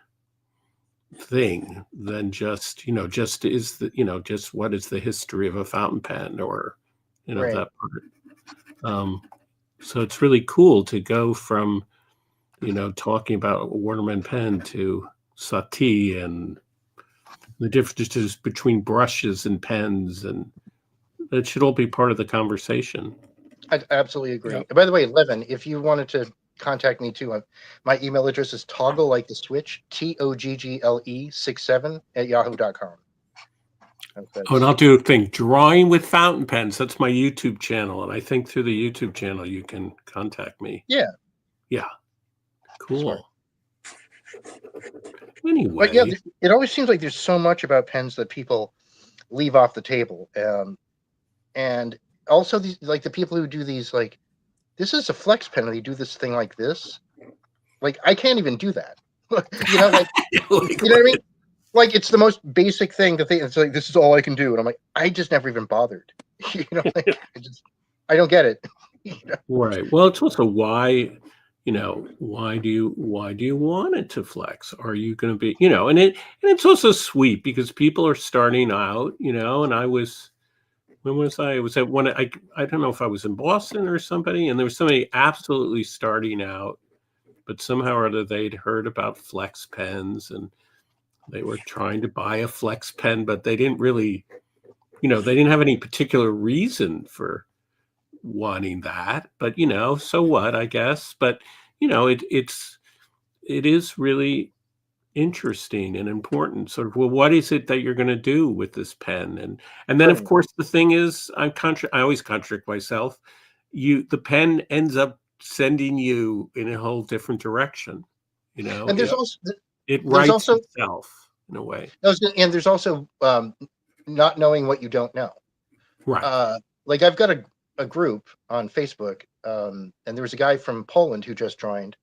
thing than just just what is the history of a fountain pen or Right. that part. So it's really cool to go from talking about a Waterman pen to Satie and the differences between brushes and pens, and it should all be part of the conversation. I absolutely agree. Yep. By the way, Levin, if you wanted to contact me too, my email address is toggle like the switch, TOGGLE 67 at yahoo.com. Oh, and I'll do a thing, drawing with fountain pens. That's my YouTube channel, and I think through the YouTube channel you can contact me. Yeah. Cool. Smart. Anyway, But yeah, it always seems like there's so much about pens that people leave off the table, and also these, like the people who do these, like, this is a flex pen and they do this thing like this. Like, I can't even do that. Like, you know what I mean? Like, it's the most basic thing that it's like, this is all I can do, and I'm like, I just never even bothered. Like, I don't get it. Right. Well, it's also why. Why do you want it to flex? Are you going to be, and it's also sweet because people are starting out, and I was, when was I? I was at one, I don't know if I was in Boston or somebody, and there was somebody absolutely starting out, but somehow or other they'd heard about flex pens and they were trying to buy a flex pen, but they didn't really, they didn't have any particular reason for wanting that, but so what, I guess. But it is really interesting and important, sort of, well, what is it that you're going to do with this pen? And then of course the thing is, I always contradict myself. The pen ends up sending you in a whole different direction, And there's it writes itself in a way. And there's also not knowing what you don't know. Right. Like, I've got a group on Facebook, and there was a guy from Poland who just joined,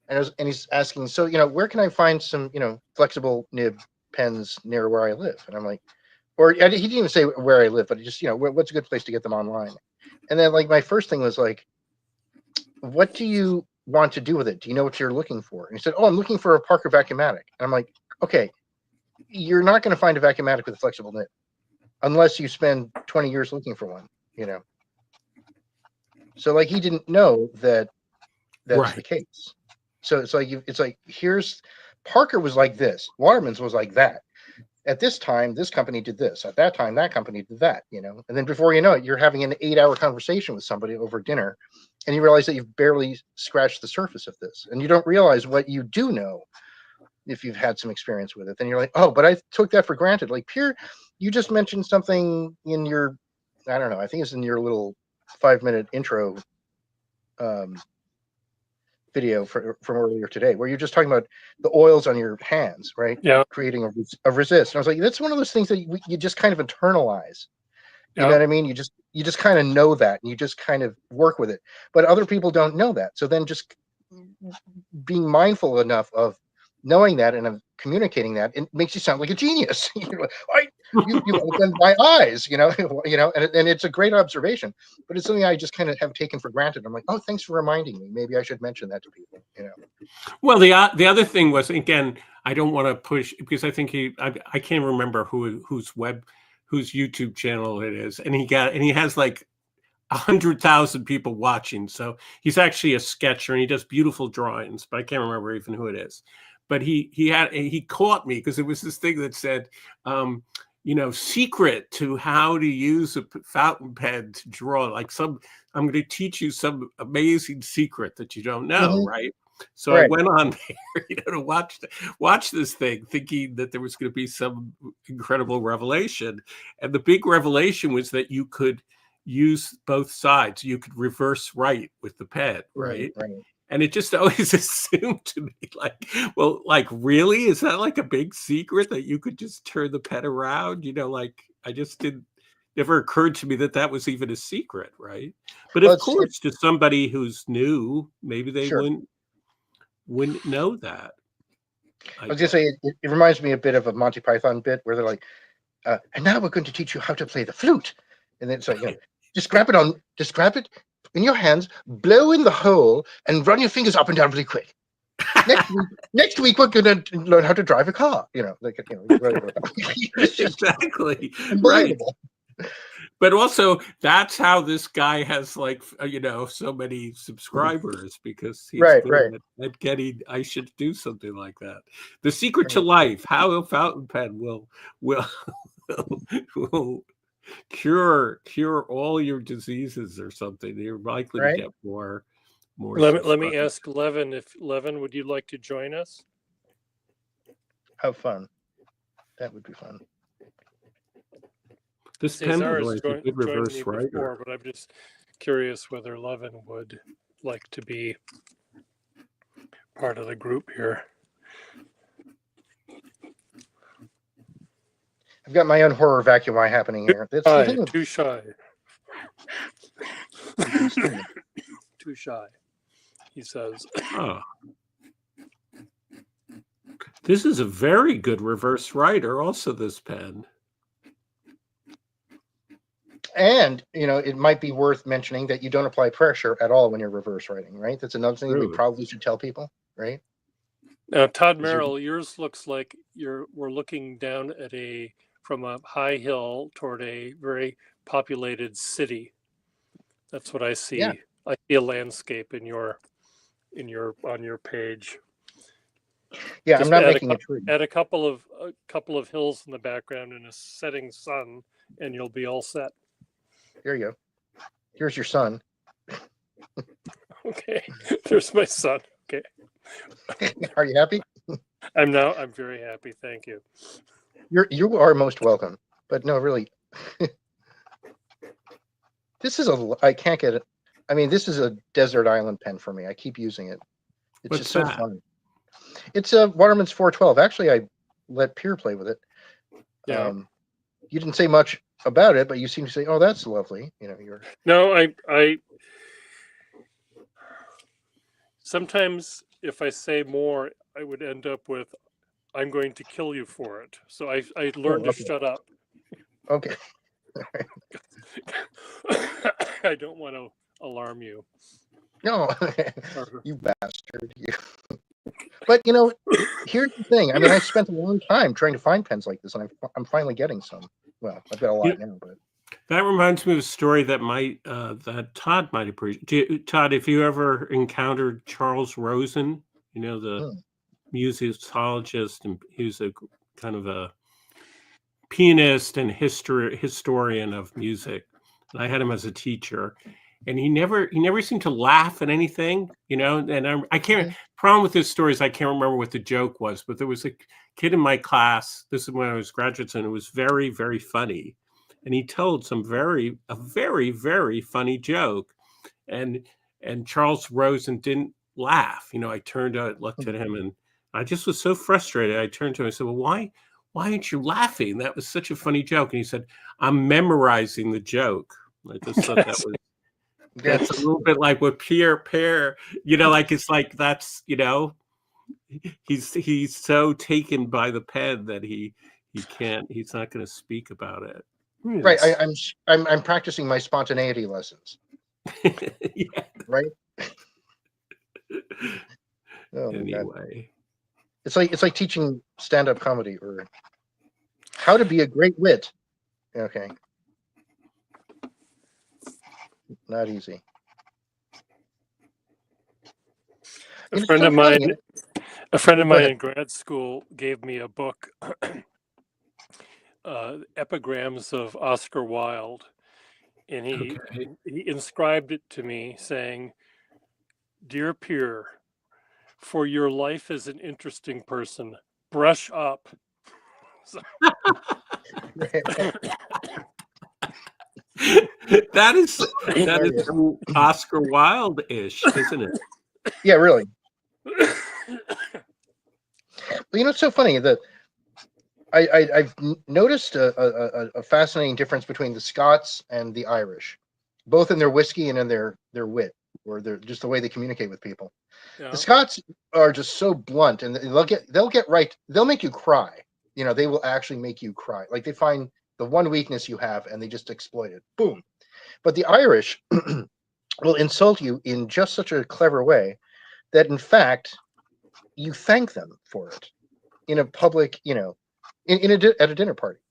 and he's asking, so where can I find some flexible nib pens near where I live? And I'm like, he didn't even say where I live, but he just what's a good place to get them online? And then, like, my first thing was like, what do you want to do with it? Do you know what you're looking for? And he said, oh, I'm looking for a Parker Vacuumatic. And I'm like, okay, you're not going to find a Vacuumatic with a flexible nib unless you spend 20 years looking for one. So, like, he didn't know that's the case. So it's like here's Parker was like this, Waterman's was like that. at this time, this company did this. At that time, that company did that, you know. And then before you know it, you're having an 8-hour conversation with somebody over dinner, and you realize that you've barely scratched the surface of this, and you don't realize what you do know if you've had some experience with it. Then you're like, oh, but I took that for granted. Like, Pierre, you just mentioned something in your, I don't know, I think it's in your little 5-minute intro video from earlier today, where you're just talking about the oils on your hands, right? Yeah. Creating a resist. And I was like, that's one of those things that you just kind of internalize. You know Yeah. what I mean? You just kind of know that, and you just kind of work with it. But other people don't know that. So then just being mindful enough of knowing that and of communicating that, it makes you sound like a genius. You're like, you've opened my eyes, you know, and it's a great observation, but it's something I just kind of have taken for granted. I'm like, oh, thanks for reminding me. Maybe I should mention that to people, you know. Well, the other thing was, again, I don't want to push because I think I can't remember whose YouTube channel it is, and he has like 100,000 people watching. So he's actually a sketcher and he does beautiful drawings, but I can't remember even who it is. But he caught me because it was this thing that said, secret to how to use a fountain pen to draw. Like I'm going to teach you some amazing secret that you don't know, right? So Right. I went on there, to watch this thing, thinking that there was going to be some incredible revelation. And the big revelation was that you could use both sides. You could reverse write with the pen, right? Right. And it just always assumed to me, like, well, like, really? Is that like a big secret that you could just turn the pen around? Like, I just never occurred to me that was even a secret, right? But Well, of course, to somebody who's new, maybe they Sure. wouldn't know that. I was going to say, it reminds me a bit of a Monty Python bit where they're like, and now we're going to teach you how to play the flute. And then it's like, just grab it in your hands, blow in the hole, and run your fingers up and down really quick. Next week we're going to learn how to drive a car. Whatever. Exactly. Unbelievable. Right. But also, that's how this guy has like so many subscribers, because he's good at getting. I should do something like that. The secret to life: how a fountain pen will cure all your diseases or something. You're likely to get more. Let me ask Levin would you like to join us? Have fun. That would be fun. This pen is a good reverse writer. Before, but I'm just curious whether Levin would like to be part of the group here. I've got my own horror vacuum eye happening here. Too shy. Too shy, he says. Oh. This is a very good reverse writer, also, this pen. And, it might be worth mentioning that you don't apply pressure at all when you're reverse writing, right? That's another thing that we probably should tell people, right? Now, Todd Merrill, yours looks like we're looking down at from a high hill toward a very populated city. That's what I see. Yeah. I see a landscape on your page. Yeah, Just I'm not making a tree. Add a couple of hills in the background and a setting sun, and you'll be all set. There you go. Here's your son. Okay, there's my son. Okay. Are you happy? I'm very happy. Thank you. You are most welcome. But no, really. This is I can't get it. I mean, this is a desert island pen for me. I keep using it. It's just so fun. It's a Waterman's 412. Actually, I let Pierre play with it. Yeah. You didn't say much about it, but you seem to say, "Oh, that's lovely." No, I sometimes if I say more, I would end up with, "I'm going to kill you for it." So I learned to shut up. Okay. I don't want to alarm you. No, you bastard. You. But here's the thing. I mean, I spent a long time trying to find pens like this, and I'm finally getting some. Well, I've got a lot now, but that reminds me of a story that that Todd might appreciate. Todd, if you ever encountered Charles Rosen, the musicologist, and he was a kind of pianist and historian of music. And I had him as a teacher, and he never seemed to laugh at anything, you know. And I can't. Problem with his stories, I can't remember what the joke was, but there was a kid in my class. This is when I was graduate student. It was very, very funny, and he told a very, very funny joke, and Charles rose and didn't laugh. You know, I looked at him, and I just was so frustrated. I turned to him and said, "Well, why aren't you laughing? That was such a funny joke." And he said, "I'm memorizing the joke." I just thought that was. That's a little bit like what Pierre Pear, you know, like it's like that's, you know, he's so taken by the pen that he's not going to speak about it. Right. I'm practicing my spontaneity lessons. Yeah. Right. Oh, anyway, it's like teaching stand-up comedy or how to be a great wit. Okay. Not easy. A friend of mine in grad school gave me a book, Epigrams of Oscar Wilde, and he inscribed it to me saying, "Dear Pierre, for your life as an interesting person, brush up." that is Oscar Wilde-ish, isn't it? Yeah, really. You know, it's so funny that I've noticed a fascinating difference between the Scots and the Irish, both in their whiskey and in their wit, or just the way they communicate with people. Yeah. The Scots are just so blunt, and they'll make you cry. You know, they will actually make you cry. Like they find the one weakness you have and they just exploit it. Boom. But the Irish will insult you in just such a clever way that in fact you thank them for it in a public, you know, at a dinner party.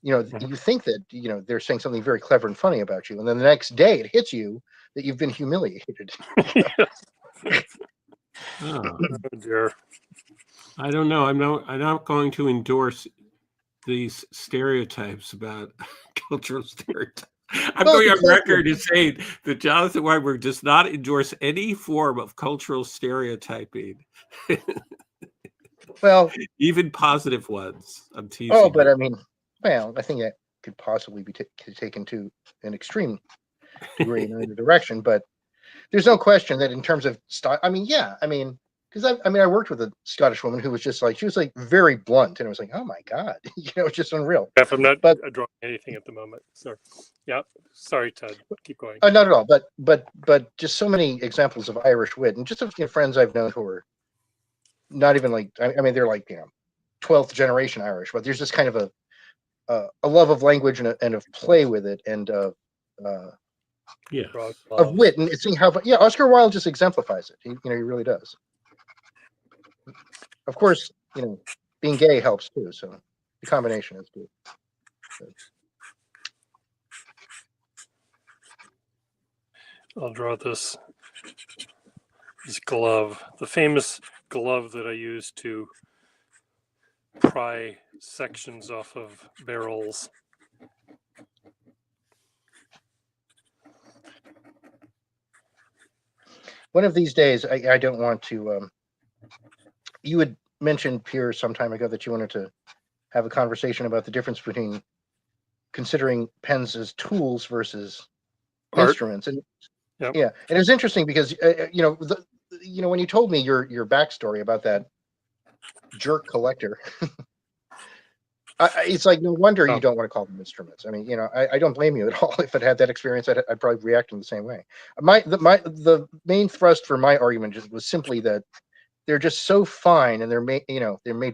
You know, you think that, you know, they're saying something very clever and funny about you, and then the next day it hits you that you've been humiliated. Oh dear. I don't know. I'm not going to endorse these stereotypes about cultural stereotypes. I'm going on record to say that Jonathan Weinberg does not endorse any form of cultural stereotyping. Well, even positive ones. I'm teasing. Oh, but I mean, well, I think that could possibly be taken to an extreme degree in either direction. But there's no question that in terms of style, I mean, yeah, I mean, because I worked with a Scottish woman who was just like, she was like very blunt, and it was like, oh my god, you know, it's just unreal. If I'm not drawing anything at the moment, so yeah, sorry, Ted, keep going. Not at all, but just so many examples of Irish wit, and just a few friends I've known who are not even like, I mean, they're like, you know, 12th generation Irish, but there's this kind of a love of language and of play with it, and of wit, and seeing how, yeah, Oscar Wilde just exemplifies it. He really does. Of course, you know, being gay helps too, so the combination is good. I'll draw this glove, the famous glove that I use to pry sections off of barrels. One of these days, I don't want to. You had mentioned, Pierre, some time ago that you wanted to have a conversation about the difference between considering pens as tools versus instruments, and yeah, and it was interesting because you know, when you told me your backstory about that jerk collector. It's like, no wonder you don't want to call them instruments. I mean, you know, I don't blame you at all. If it had that experience, I'd probably react in the same way. The main thrust for my argument was simply that they're just so fine, and they're made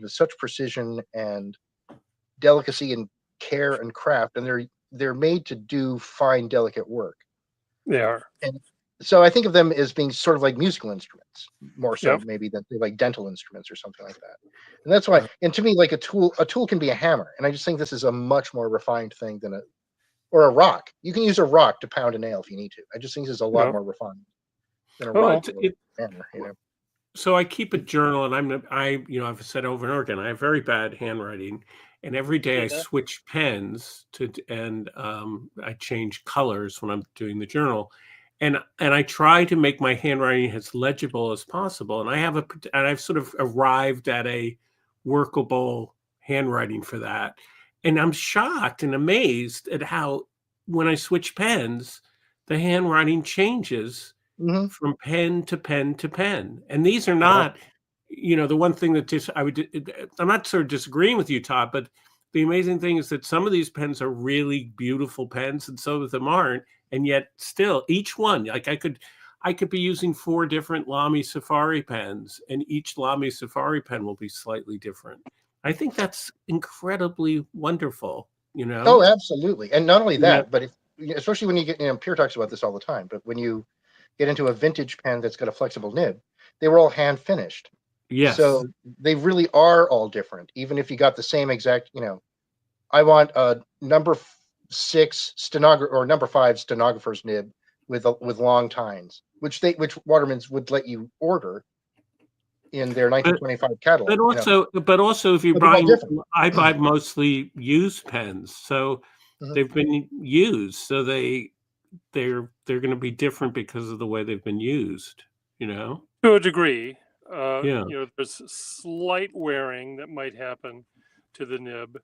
with such precision and delicacy and care and craft, and they're made to do fine, delicate work. They are. And so I think of them as being sort of like musical instruments, more so maybe than like dental instruments or something like that. And that's why, and to me, like a tool can be a hammer. And I just think this is a much more refined thing than a rock. You can use a rock to pound a nail if you need to. I just think this is a lot more refined than a rock or a hammer, you know. So I keep a journal, and I've said over and over again, I have very bad handwriting, and every day I Yeah. switch pens and I change colors when I'm doing the journal, and I try to make my handwriting as legible as possible. And I've sort of arrived at a workable handwriting for that. And I'm shocked and amazed at how when I switch pens, the handwriting changes Mhm. from pen to pen to pen. And these are not, the one thing that I'm not sort of disagreeing with you, Todd, but the amazing thing is that some of these pens are really beautiful pens and some of them aren't. And yet still each one, like I could be using 4 different Lamy Safari pens, and each Lamy Safari pen will be slightly different. I think that's incredibly wonderful, Oh, absolutely. And not only Yeah. that, but especially when you get, Pierre talks about this all the time, but when you get into a vintage pen that's got a flexible nib, they were all hand finished. Yes. So they really are all different. Even if you got the same exact, I want a number 6 stenographer or number 5 stenographer's nib with long tines, which Waterman's would let you order in their 1925 catalog. But also, if you're But they're all buying, different. I buy mostly used pens, so Mhm. they've been used, so they're going to be different because of the way they've been used. To a degree. Yeah. There's slight wearing that might happen to the nib,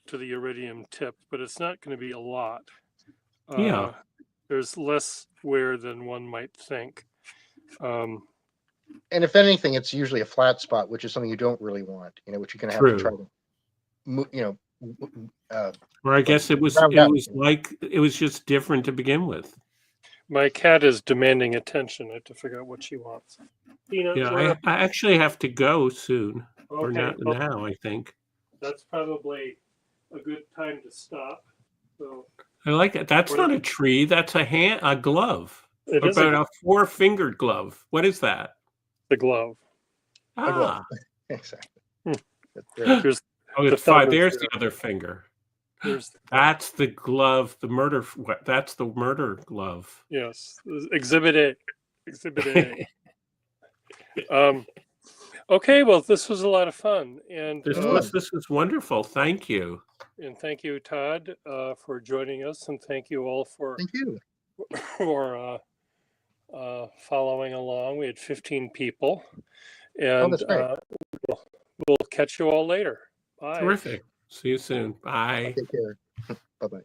to the iridium tip, but it's not going to be a lot. Yeah. There's less wear than one might think. And if anything, it's usually a flat spot, which is something you don't really want, which you're going to have to try to, Or I guess it was just different to begin with. My cat is demanding attention. I have to figure out what she wants. Yeah, I actually have to go soon. Or Okay, now, I think. That's probably a good time to stop. So I like it. That's not a tree. That's a glove. it is About a 4-fingered glove. What is that? the glove. a glove. Ah, Exactly. There's oh, the it's 5. thumb is There's there. the other finger. There's That's the glove. The murder. That's the murder glove. yes, Exhibit A. Exhibit A. Okay, well, this was a lot of fun, and This was wonderful. Thank you. And thank you, Todd, for joining us, and thank you all for Thank you. following along. We had 15 people, and that's great. we'll catch you all later. Bye. Terrific. See you soon. Bye. Take care. Bye-bye.